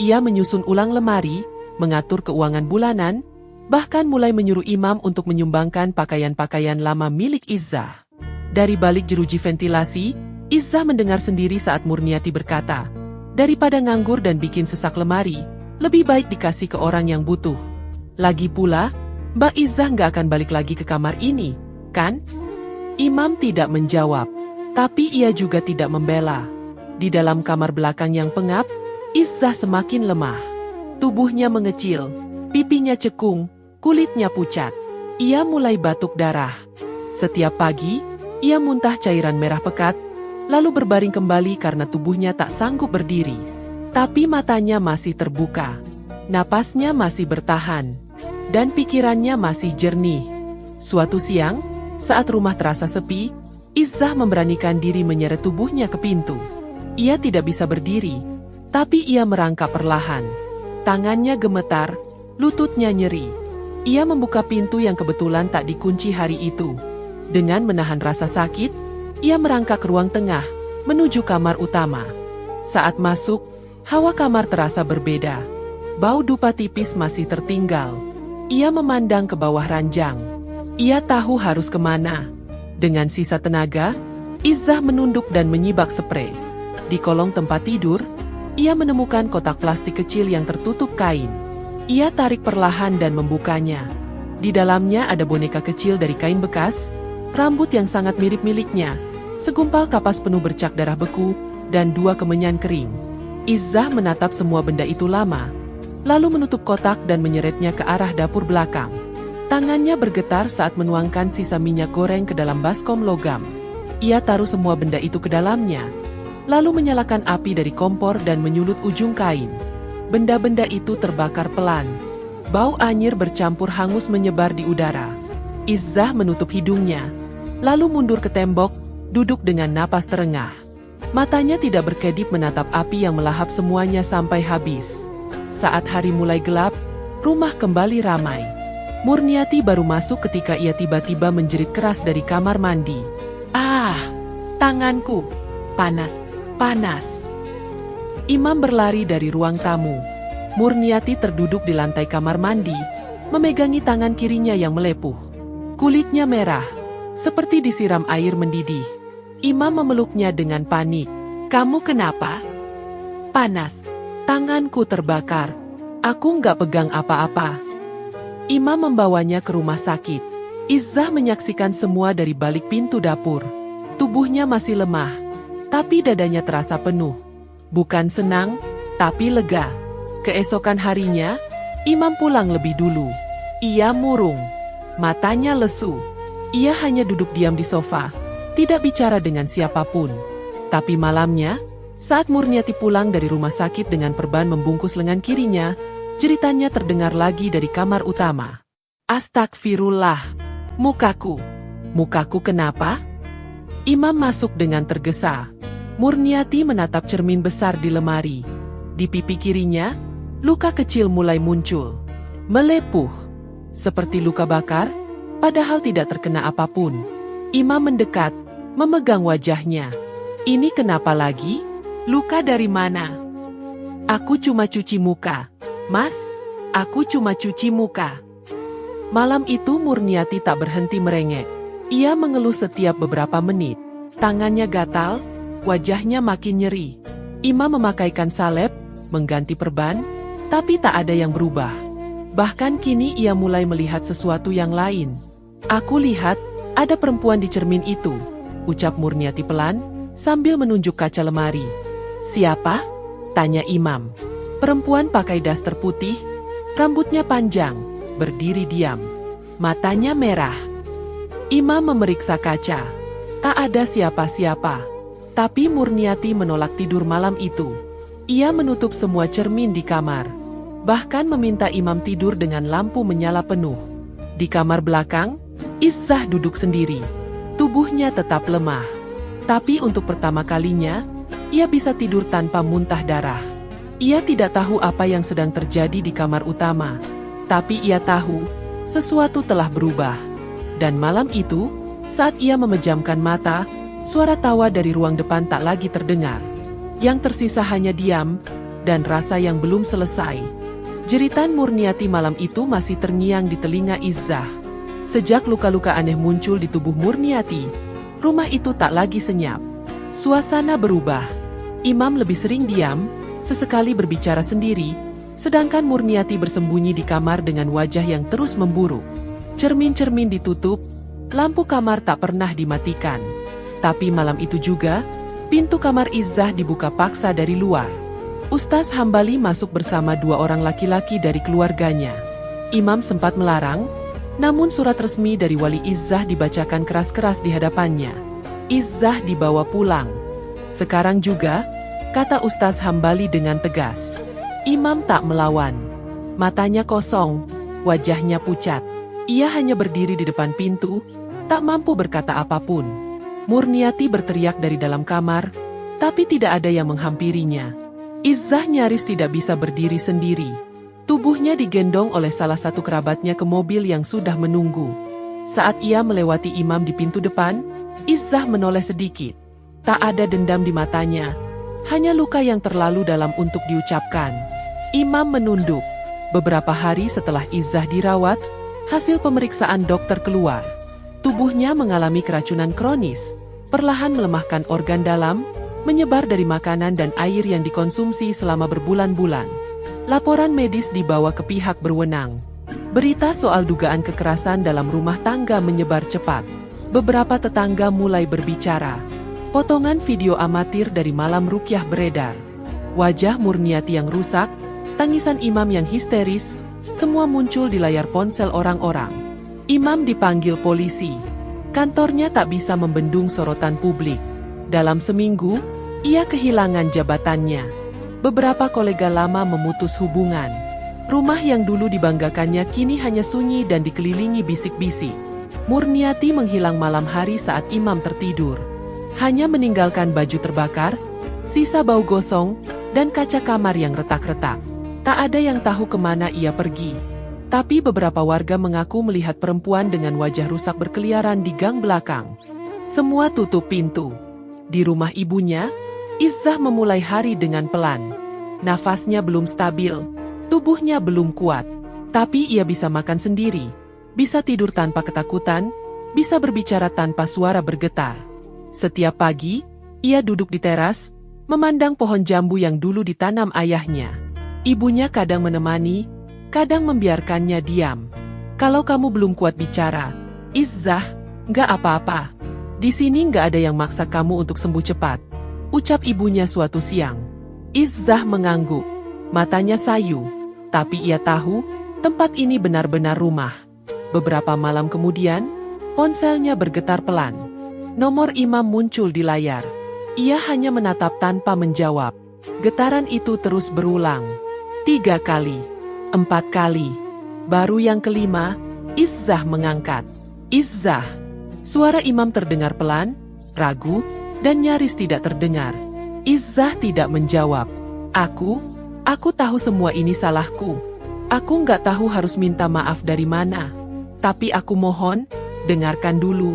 Ia menyusun ulang lemari, mengatur keuangan bulanan, bahkan mulai menyuruh Imam untuk menyumbangkan pakaian-pakaian lama milik Izzah. Dari balik jeruji ventilasi, Izzah mendengar sendiri saat Murniati berkata, daripada nganggur dan bikin sesak lemari, lebih baik dikasih ke orang yang butuh. Lagi pula, Mbak Izzah nggak akan balik lagi ke kamar ini, kan? Imam tidak menjawab, tapi ia juga tidak membela. Di dalam kamar belakang yang pengap, Izzah semakin lemah. Tubuhnya mengecil, pipinya cekung, kulitnya pucat. Ia mulai batuk darah. Setiap pagi, ia muntah cairan merah pekat, lalu berbaring kembali karena tubuhnya tak sanggup berdiri. Tapi matanya masih terbuka. Napasnya masih bertahan. Dan pikirannya masih jernih. Suatu siang, saat rumah terasa sepi, Izzah memberanikan diri menyeret tubuhnya ke pintu. Ia tidak bisa berdiri, tapi ia merangkak perlahan. Tangannya gemetar, lututnya nyeri. Ia membuka pintu yang kebetulan tak dikunci hari itu. Dengan menahan rasa sakit, ia merangkak ke ruang tengah, menuju kamar utama. Saat masuk, hawa kamar terasa berbeda. Bau dupa tipis masih tertinggal. Ia memandang ke bawah ranjang. Ia tahu harus kemana. Dengan sisa tenaga, Izzah menunduk dan menyibak sprei. Di kolong tempat tidur, ia menemukan kotak plastik kecil yang tertutup kain. Ia tarik perlahan dan membukanya. Di dalamnya ada boneka kecil dari kain bekas, rambut yang sangat mirip miliknya, segumpal kapas penuh bercak darah beku, dan 2 kemenyan kering. Izzah menatap semua benda itu lama, lalu menutup kotak dan menyeretnya ke arah dapur belakang. Tangannya bergetar saat menuangkan sisa minyak goreng ke dalam baskom logam. Ia taruh semua benda itu ke dalamnya, lalu menyalakan api dari kompor dan menyulut ujung kain. Benda-benda itu terbakar pelan. Bau anyir bercampur hangus menyebar di udara. Izzah menutup hidungnya, lalu mundur ke tembok, duduk dengan napas terengah. Matanya tidak berkedip menatap api yang melahap semuanya sampai habis. Saat hari mulai gelap, rumah kembali ramai. Murniati baru masuk ketika ia tiba-tiba menjerit keras dari kamar mandi. "Ah, tanganku! Panas, panas!" Imam berlari dari ruang tamu. Murniati terduduk di lantai kamar mandi, memegangi tangan kirinya yang melepuh. Kulitnya merah, seperti disiram air mendidih. Imam memeluknya dengan panik. "Kamu kenapa?" "Panas, tanganku terbakar. Aku nggak pegang apa-apa." Imam membawanya ke rumah sakit. Izzah menyaksikan semua dari balik pintu dapur. Tubuhnya masih lemah, tapi dadanya terasa penuh. Bukan senang, tapi lega. Keesokan harinya, Imam pulang lebih dulu. Ia murung, matanya lesu. Ia hanya duduk diam di sofa, tidak bicara dengan siapapun. Tapi malamnya, saat Murniati pulang dari rumah sakit dengan perban membungkus lengan kirinya, jeritannya terdengar lagi dari kamar utama. "Astagfirullah, mukaku. Mukaku kenapa?" Imam masuk dengan tergesa. Murniati menatap cermin besar di lemari. Di pipi kirinya, luka kecil mulai muncul. Melepuh, seperti luka bakar, padahal tidak terkena apapun. Imam mendekat, memegang wajahnya. "Ini kenapa lagi? Luka dari mana?" "Aku cuma cuci muka. Mas, aku cuma cuci muka." Malam itu Murniati tak berhenti merengek. Ia mengeluh setiap beberapa menit. Tangannya gatal, wajahnya makin nyeri. Imam memakaikan salep, mengganti perban, tapi tak ada yang berubah. Bahkan kini ia mulai melihat sesuatu yang lain. "Aku lihat, ada perempuan di cermin itu," ucap Murniati pelan, sambil menunjuk kaca lemari. "Siapa?" tanya Imam. Perempuan pakai daster putih, rambutnya panjang, berdiri diam. Matanya merah. Imam memeriksa kaca. Tak ada siapa-siapa. Tapi Murniati menolak tidur malam itu. Ia menutup semua cermin di kamar. Bahkan meminta Imam tidur dengan lampu menyala penuh. Di kamar belakang, Izzah duduk sendiri. Tubuhnya tetap lemah. Tapi untuk pertama kalinya, ia bisa tidur tanpa muntah darah. Ia tidak tahu apa yang sedang terjadi di kamar utama. Tapi ia tahu, sesuatu telah berubah. Dan malam itu, saat ia memejamkan mata, suara tawa dari ruang depan tak lagi terdengar. Yang tersisa hanya diam, dan rasa yang belum selesai. Jeritan Murniati malam itu masih terngiang di telinga Izzah. Sejak luka-luka aneh muncul di tubuh Murniati, rumah itu tak lagi senyap. Suasana berubah. Imam lebih sering diam, sesekali berbicara sendiri, sedangkan Murniati bersembunyi di kamar dengan wajah yang terus memburuk. Cermin-cermin ditutup, lampu kamar tak pernah dimatikan. Tapi malam itu juga, pintu kamar Izzah dibuka paksa dari luar. Ustaz Hambali masuk bersama dua orang laki-laki dari keluarganya. Imam sempat melarang, namun surat resmi dari Wali Izzah dibacakan keras-keras di hadapannya. Izzah dibawa pulang. "Sekarang juga," kata Ustaz Hambali dengan tegas. Imam tak melawan. Matanya kosong, wajahnya pucat. Ia hanya berdiri di depan pintu, tak mampu berkata apapun. Murniati berteriak dari dalam kamar, tapi tidak ada yang menghampirinya. Izzah nyaris tidak bisa berdiri sendiri. Tubuhnya digendong oleh salah satu kerabatnya ke mobil yang sudah menunggu. Saat ia melewati Imam di pintu depan, Izzah menoleh sedikit. Tak ada dendam di matanya, hanya luka yang terlalu dalam untuk diucapkan. Imam menunduk. Beberapa hari setelah Izzah dirawat, hasil pemeriksaan dokter keluar. Tubuhnya mengalami keracunan kronis, perlahan melemahkan organ dalam, menyebar dari makanan dan air yang dikonsumsi selama berbulan-bulan. Laporan medis dibawa ke pihak berwenang. Berita soal dugaan kekerasan dalam rumah tangga menyebar cepat. Beberapa tetangga mulai berbicara. Potongan video amatir dari malam rukyah beredar. Wajah Murniati yang rusak, tangisan Imam yang histeris, semua muncul di layar ponsel orang-orang. Imam dipanggil polisi. Kantornya tak bisa membendung sorotan publik. Dalam seminggu, ia kehilangan jabatannya. Beberapa kolega lama memutus hubungan. Rumah yang dulu dibanggakannya kini hanya sunyi dan dikelilingi bisik-bisik. Murniati menghilang malam hari saat Imam tertidur. Hanya meninggalkan baju terbakar, sisa bau gosong, dan kaca kamar yang retak-retak. Tak ada yang tahu kemana ia pergi. Tapi beberapa warga mengaku melihat perempuan dengan wajah rusak berkeliaran di gang belakang. Semua tutup pintu. Di rumah ibunya, Izzah memulai hari dengan pelan. Nafasnya belum stabil, tubuhnya belum kuat. Tapi ia bisa makan sendiri, bisa tidur tanpa ketakutan, bisa berbicara tanpa suara bergetar. Setiap pagi, ia duduk di teras, memandang pohon jambu yang dulu ditanam ayahnya. Ibunya kadang menemani, kadang membiarkannya diam. Kalau kamu belum kuat bicara, Izzah, nggak apa-apa. Di sini nggak ada yang maksa kamu untuk sembuh cepat, ucap ibunya suatu siang. Izzah mengangguk, matanya sayu, tapi ia tahu, tempat ini benar-benar rumah. Beberapa malam kemudian, ponselnya bergetar pelan. Nomor Imam muncul di layar. Ia hanya menatap tanpa menjawab. Getaran itu terus berulang. 3 kali, 4 kali. Baru yang kelima, Izzah mengangkat. Izzah. Suara Imam terdengar pelan, ragu, dan nyaris tidak terdengar. Izzah tidak menjawab. Aku tahu semua ini salahku. Aku nggak tahu harus minta maaf dari mana. Tapi aku mohon, dengarkan dulu.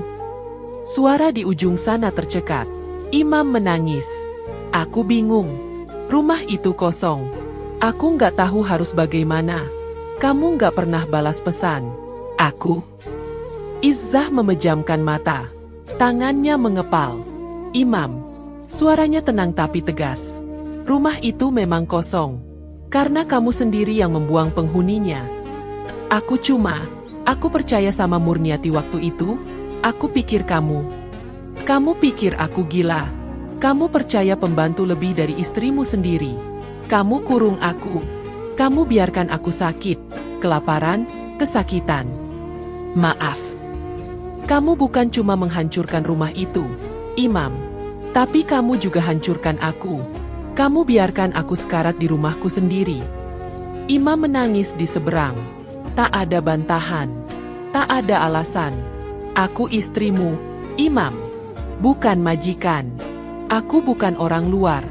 Suara di ujung sana tercekat. Imam menangis. Aku bingung. Rumah itu kosong. Aku nggak tahu harus bagaimana. Kamu nggak pernah balas pesan. Aku. Izzah memejamkan mata. Tangannya mengepal. Imam. Suaranya tenang tapi tegas. Rumah itu memang kosong. Karena kamu sendiri yang membuang penghuninya. Aku percaya sama Murniati waktu itu. Aku pikir kamu pikir aku gila. Kamu percaya pembantu lebih dari istrimu sendiri. Kamu kurung aku. Kamu biarkan aku sakit, kelaparan, kesakitan. Maaf. Kamu bukan cuma menghancurkan rumah itu, Imam. Tapi kamu juga hancurkan aku. Kamu biarkan aku sekarat di rumahku sendiri. Imam menangis di seberang. Tak ada bantahan. Tak ada alasan. Aku istrimu, Imam. Bukan majikan. Aku bukan orang luar.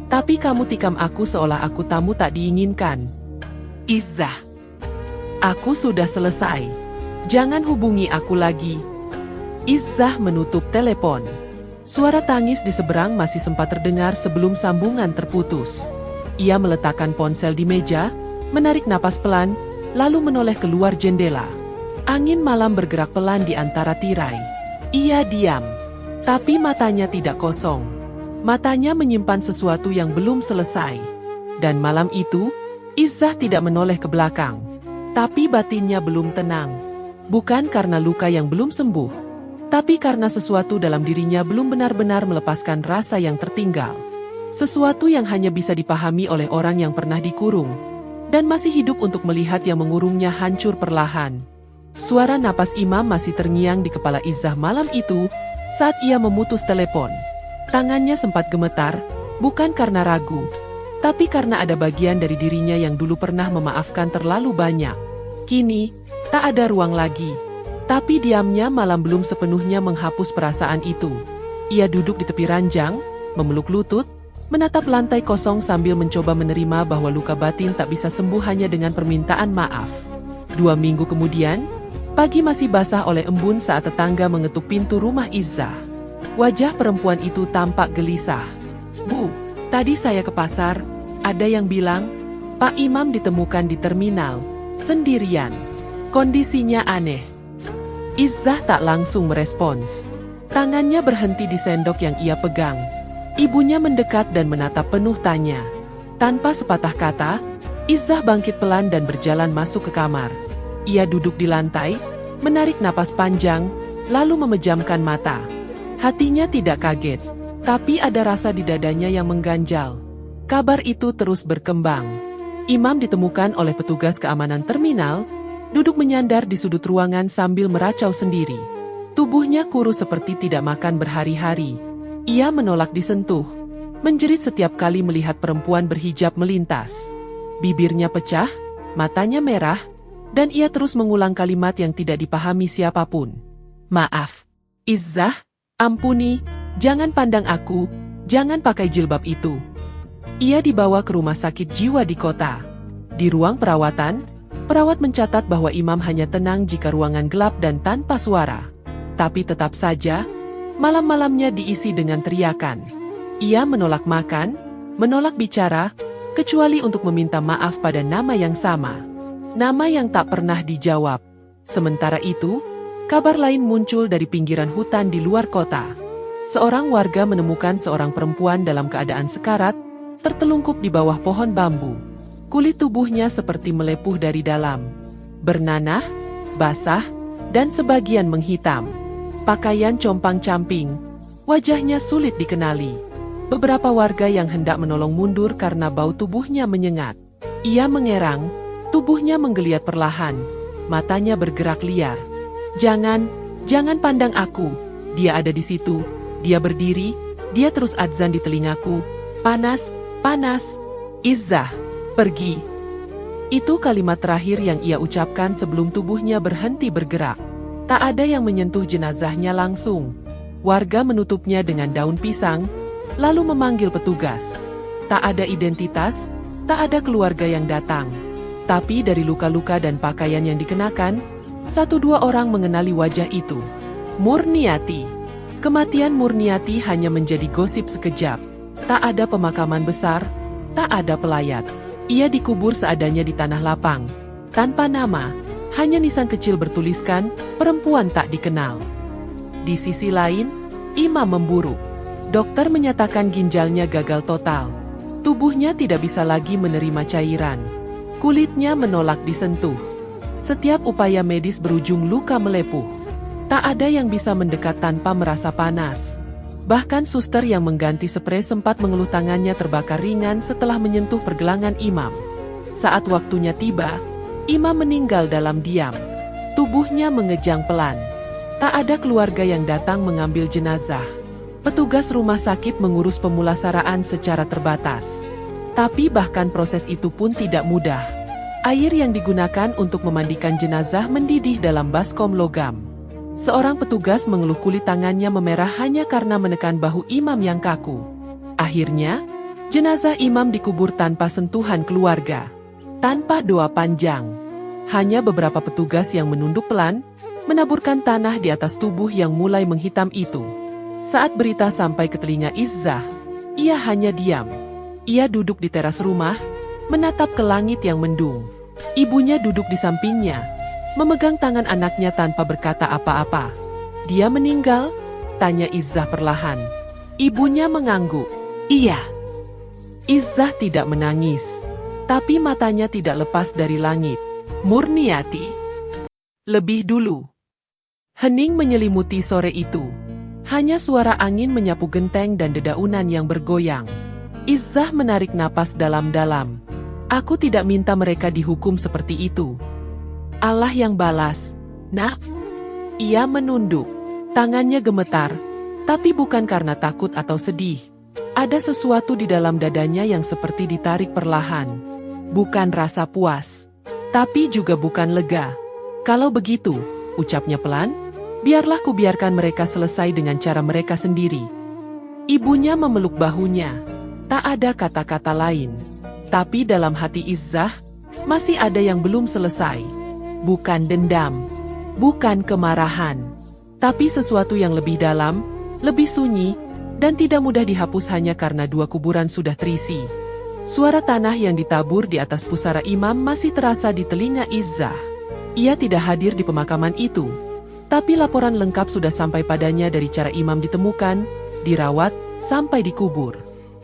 Tapi kamu tikam aku seolah aku tamu tak diinginkan. Izzah. Aku sudah selesai. Jangan hubungi aku lagi. Izzah menutup telepon. Suara tangis di seberang masih sempat terdengar sebelum sambungan terputus. Ia meletakkan ponsel di meja, menarik napas pelan, lalu menoleh keluar jendela. Angin malam bergerak pelan di antara tirai. Ia diam, tapi matanya tidak kosong. Matanya menyimpan sesuatu yang belum selesai. Dan malam itu, Izzah tidak menoleh ke belakang. Tapi batinnya belum tenang. Bukan karena luka yang belum sembuh, tapi karena sesuatu dalam dirinya belum benar-benar melepaskan rasa yang tertinggal. Sesuatu yang hanya bisa dipahami oleh orang yang pernah dikurung, dan masih hidup untuk melihat yang mengurungnya hancur perlahan. Suara napas Imam masih terngiang di kepala Izzah malam itu, saat ia memutus telepon. Tangannya sempat gemetar, bukan karena ragu, tapi karena ada bagian dari dirinya yang dulu pernah memaafkan terlalu banyak. Kini, tak ada ruang lagi. Tapi diamnya malam belum sepenuhnya menghapus perasaan itu. Ia duduk di tepi ranjang, memeluk lutut, menatap lantai kosong sambil mencoba menerima bahwa luka batin tak bisa sembuh hanya dengan permintaan maaf. 2 minggu kemudian, pagi masih basah oleh embun saat tetangga mengetuk pintu rumah Izzah. Wajah perempuan itu tampak gelisah. Bu, tadi saya ke pasar, ada yang bilang, Pak Imam ditemukan di terminal, sendirian. Kondisinya aneh. Izzah tak langsung merespons. Tangannya berhenti di sendok yang ia pegang. Ibunya mendekat dan menatap penuh tanya. Tanpa sepatah kata, Izzah bangkit pelan dan berjalan masuk ke kamar. Ia duduk di lantai, menarik napas panjang, lalu memejamkan mata. Hatinya tidak kaget, tapi ada rasa di dadanya yang mengganjal. Kabar itu terus berkembang. Imam ditemukan oleh petugas keamanan terminal, duduk menyandar di sudut ruangan sambil meracau sendiri. Tubuhnya kurus seperti tidak makan berhari-hari. Ia menolak disentuh, menjerit setiap kali melihat perempuan berhijab melintas. Bibirnya pecah, matanya merah, dan ia terus mengulang kalimat yang tidak dipahami siapapun. Maaf, Izzah, ampuni, jangan pandang aku, jangan pakai jilbab itu. Ia dibawa ke rumah sakit jiwa di kota. Di ruang perawatan, Perawat mencatat bahwa Imam hanya tenang jika ruangan gelap dan tanpa suara. Tapi tetap saja, malam-malamnya diisi dengan teriakan. Ia menolak makan, menolak bicara, kecuali untuk meminta maaf pada nama yang sama. Nama yang tak pernah dijawab. Sementara itu, kabar lain muncul dari pinggiran hutan di luar kota. Seorang warga menemukan seorang perempuan dalam keadaan sekarat, tertelungkup di bawah pohon bambu. Kulit tubuhnya seperti melepuh dari dalam, bernanah, basah, dan sebagian menghitam. Pakaian compang-camping, wajahnya sulit dikenali. Beberapa warga yang hendak menolong mundur karena bau tubuhnya menyengat. Ia mengerang, tubuhnya menggeliat perlahan, matanya bergerak liar. Jangan pandang aku, dia ada di situ, dia berdiri, dia terus adzan di telingaku. Panas, Izzah. Pergi. Itu kalimat terakhir yang ia ucapkan sebelum tubuhnya berhenti bergerak. Tak ada yang menyentuh jenazahnya langsung. Warga menutupnya dengan daun pisang, lalu memanggil petugas. Tak ada identitas, tak ada keluarga yang datang. Tapi dari luka-luka dan pakaian yang dikenakan, 1-2 orang mengenali wajah itu. Murniati. Kematian Murniati hanya menjadi gosip sekejap. Tak ada pemakaman besar, tak ada pelayat. Ia dikubur seadanya di tanah lapang, tanpa nama, hanya nisan kecil bertuliskan, perempuan tak dikenal. Di sisi lain, Imam memburuk. Dokter menyatakan ginjalnya gagal total. Tubuhnya tidak bisa lagi menerima cairan. Kulitnya menolak disentuh. Setiap upaya medis berujung luka melepuh. Tak ada yang bisa mendekat tanpa merasa panas. Bahkan suster yang mengganti sprei sempat mengeluh tangannya terbakar ringan setelah menyentuh pergelangan Imam. Saat waktunya tiba, Imam meninggal dalam diam. Tubuhnya mengejang pelan. Tak ada keluarga yang datang mengambil jenazah. Petugas rumah sakit mengurus pemulasaraan secara terbatas. Tapi bahkan proses itu pun tidak mudah. Air yang digunakan untuk memandikan jenazah mendidih dalam baskom logam. Seorang petugas mengeluh kulit tangannya memerah hanya karena menekan bahu Imam yang kaku. Akhirnya, jenazah Imam dikubur tanpa sentuhan keluarga. Tanpa doa panjang. Hanya beberapa petugas yang menunduk pelan, menaburkan tanah di atas tubuh yang mulai menghitam itu. Saat berita sampai ke telinga Izzah, ia hanya diam. Ia duduk di teras rumah, menatap ke langit yang mendung. Ibunya duduk di sampingnya, memegang tangan anaknya tanpa berkata apa-apa. Dia meninggal? Tanya Izzah perlahan. Ibunya mengangguk. Iya. Izzah tidak menangis, tapi matanya tidak lepas dari langit. Murniati. Lebih dulu. Hening menyelimuti sore itu. Hanya suara angin menyapu genteng dan dedaunan yang bergoyang. Izzah menarik napas dalam-dalam. Aku tidak minta mereka dihukum seperti itu. Allah yang balas. Nak. Ia menunduk. Tangannya gemetar, tapi bukan karena takut atau sedih. Ada sesuatu di dalam dadanya yang seperti ditarik perlahan. Bukan rasa puas, tapi juga bukan lega. Kalau begitu, ucapnya pelan, biarlah kubiarkan mereka selesai dengan cara mereka sendiri. Ibunya memeluk bahunya. Tak ada kata-kata lain. Tapi dalam hati Izzah, masih ada yang belum selesai. Bukan dendam, bukan kemarahan, tapi sesuatu yang lebih dalam, lebih sunyi, dan tidak mudah dihapus hanya karena 2 kuburan sudah terisi. Suara tanah yang ditabur di atas pusara Imam masih terasa di telinga Izzah. Ia tidak hadir di pemakaman itu, tapi laporan lengkap sudah sampai padanya dari cara Imam ditemukan, dirawat, sampai dikubur.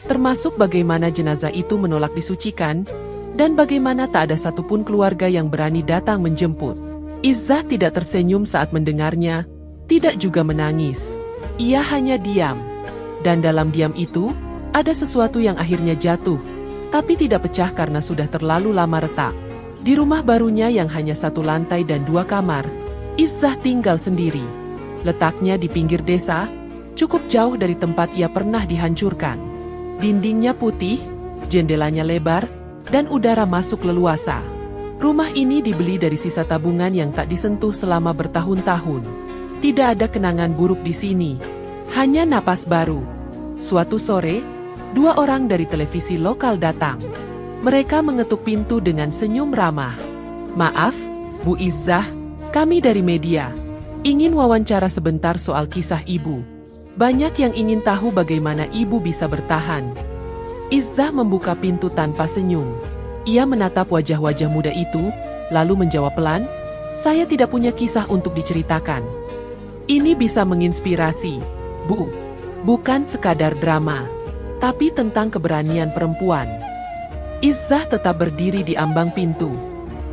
Termasuk bagaimana jenazah itu menolak disucikan, dan bagaimana tak ada satupun keluarga yang berani datang menjemput. Izzah tidak tersenyum saat mendengarnya, tidak juga menangis. Ia hanya diam. Dan dalam diam itu, ada sesuatu yang akhirnya jatuh, tapi tidak pecah karena sudah terlalu lama retak. Di rumah barunya yang hanya 1 lantai dan 2 kamar, Izzah tinggal sendiri. Letaknya di pinggir desa, cukup jauh dari tempat ia pernah dihancurkan. Dindingnya putih, jendelanya lebar, dan udara masuk leluasa. Rumah ini dibeli dari sisa tabungan yang tak disentuh selama bertahun-tahun. Tidak ada kenangan buruk di sini, hanya napas baru. Suatu sore, 2 orang dari televisi lokal datang. Mereka mengetuk pintu dengan senyum ramah. Maaf, Bu Izzah, kami dari media. Ingin wawancara sebentar soal kisah ibu. Banyak yang ingin tahu bagaimana ibu bisa bertahan. Izzah membuka pintu tanpa senyum. Ia menatap wajah-wajah muda itu, lalu menjawab pelan, "Saya tidak punya kisah untuk diceritakan. Ini bisa menginspirasi, Bu. Bukan sekadar drama, tapi tentang keberanian perempuan." Izzah tetap berdiri di ambang pintu.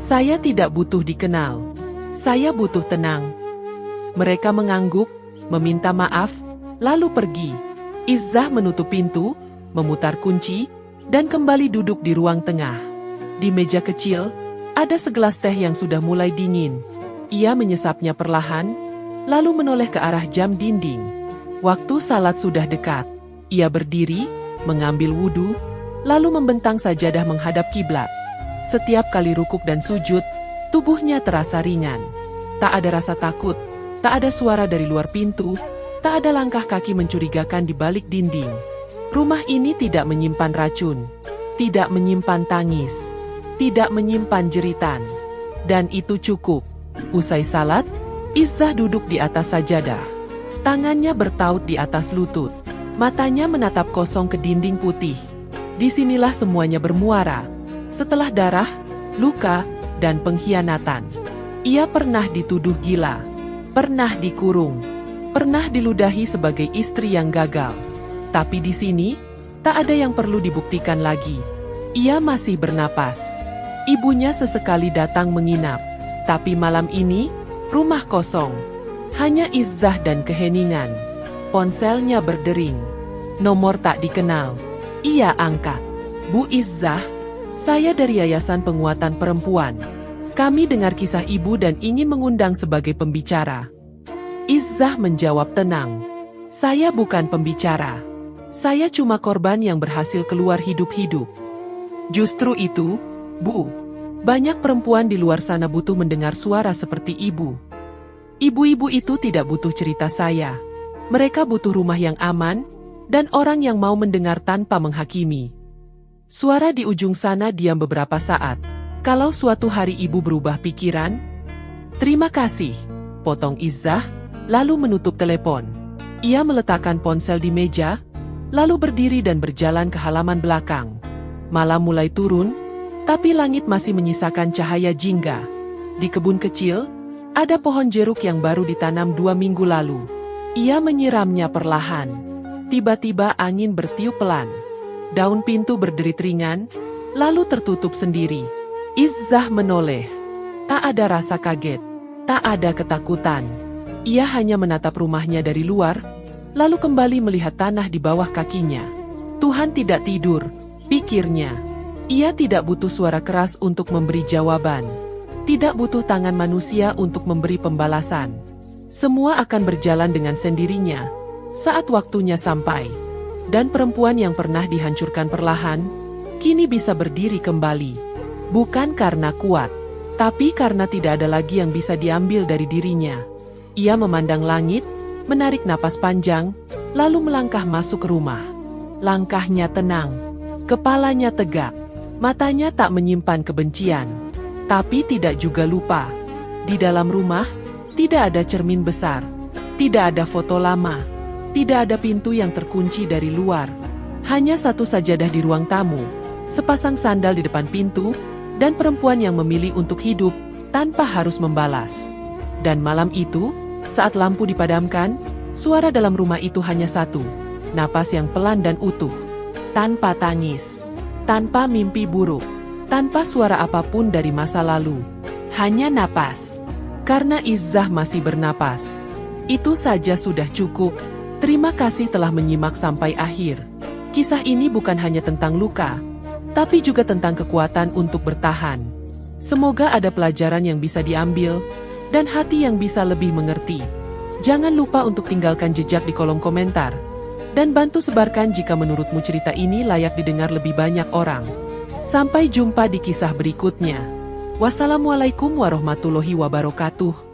"Saya tidak butuh dikenal. Saya butuh tenang." Mereka mengangguk, meminta maaf, lalu pergi. Izzah menutup pintu, memutar kunci, dan kembali duduk di ruang tengah. Di meja kecil, ada segelas teh yang sudah mulai dingin. Ia menyesapnya perlahan, lalu menoleh ke arah jam dinding. Waktu salat sudah dekat. Ia berdiri, mengambil wudhu, lalu membentang sajadah menghadap kiblat. Setiap kali rukuk dan sujud, tubuhnya terasa ringan. Tak ada rasa takut, tak ada suara dari luar pintu, tak ada langkah kaki mencurigakan di balik dinding. Rumah ini tidak menyimpan racun, tidak menyimpan tangis, tidak menyimpan jeritan. Dan itu cukup. Usai salat, Izzah duduk di atas sajadah. Tangannya bertaut di atas lutut. Matanya menatap kosong ke dinding putih. Disinilah semuanya bermuara. Setelah darah, luka, dan pengkhianatan. Ia pernah dituduh gila, pernah dikurung, pernah diludahi sebagai istri yang gagal. Tapi di sini, tak ada yang perlu dibuktikan lagi. Ia masih bernapas. Ibunya sesekali datang menginap. Tapi malam ini, rumah kosong. Hanya Izzah dan keheningan. Ponselnya berdering. Nomor tak dikenal. Ia angkat. "Bu Izzah, saya dari Yayasan Penguatan Perempuan. Kami dengar kisah ibu dan ingin mengundang sebagai pembicara." Izzah menjawab tenang. "Saya bukan pembicara. Saya cuma korban yang berhasil keluar hidup-hidup." "Justru itu, Bu. Banyak perempuan di luar sana butuh mendengar suara seperti ibu. Ibu-ibu itu tidak butuh cerita saya. Mereka butuh rumah yang aman, dan orang yang mau mendengar tanpa menghakimi." Suara di ujung sana diam beberapa saat. "Kalau suatu hari ibu berubah pikiran..." "Terima kasih," potong Izzah, lalu menutup telepon. Ia meletakkan ponsel di meja, lalu berdiri dan berjalan ke halaman belakang. Malam mulai turun, tapi langit masih menyisakan cahaya jingga. Di kebun kecil, ada pohon jeruk yang baru ditanam 2 minggu lalu. Ia menyiramnya perlahan. Tiba-tiba angin bertiup pelan. Daun pintu berderit ringan, lalu tertutup sendiri. Izzah menoleh. Tak ada rasa kaget, tak ada ketakutan. Ia hanya menatap rumahnya dari luar, lalu kembali melihat tanah di bawah kakinya. Tuhan tidak tidur, pikirnya. Ia tidak butuh suara keras untuk memberi jawaban. Tidak butuh tangan manusia untuk memberi pembalasan. Semua akan berjalan dengan sendirinya saat waktunya sampai. Dan perempuan yang pernah dihancurkan perlahan, kini bisa berdiri kembali. Bukan karena kuat, tapi karena tidak ada lagi yang bisa diambil dari dirinya. Ia memandang langit, menarik napas panjang, lalu melangkah masuk ke rumah. Langkahnya tenang, kepalanya tegak, matanya tak menyimpan kebencian. Tapi tidak juga lupa. Di dalam rumah, tidak ada cermin besar, tidak ada foto lama, tidak ada pintu yang terkunci dari luar. Hanya satu sajadah di ruang tamu, sepasang sandal di depan pintu, dan perempuan yang memilih untuk hidup tanpa harus membalas. Dan malam itu, saat lampu dipadamkan, suara dalam rumah itu hanya satu, napas yang pelan dan utuh. Tanpa tangis, tanpa mimpi buruk, tanpa suara apapun dari masa lalu. Hanya napas. Karena Izzah masih bernapas. Itu saja sudah cukup. Terima kasih telah menyimak sampai akhir. Kisah ini bukan hanya tentang luka, tapi juga tentang kekuatan untuk bertahan. Semoga ada pelajaran yang bisa diambil, dan hati yang bisa lebih mengerti. Jangan lupa untuk tinggalkan jejak di kolom komentar, dan bantu sebarkan jika menurutmu cerita ini layak didengar lebih banyak orang. Sampai jumpa di kisah berikutnya. Wassalamualaikum warahmatullahi wabarakatuh.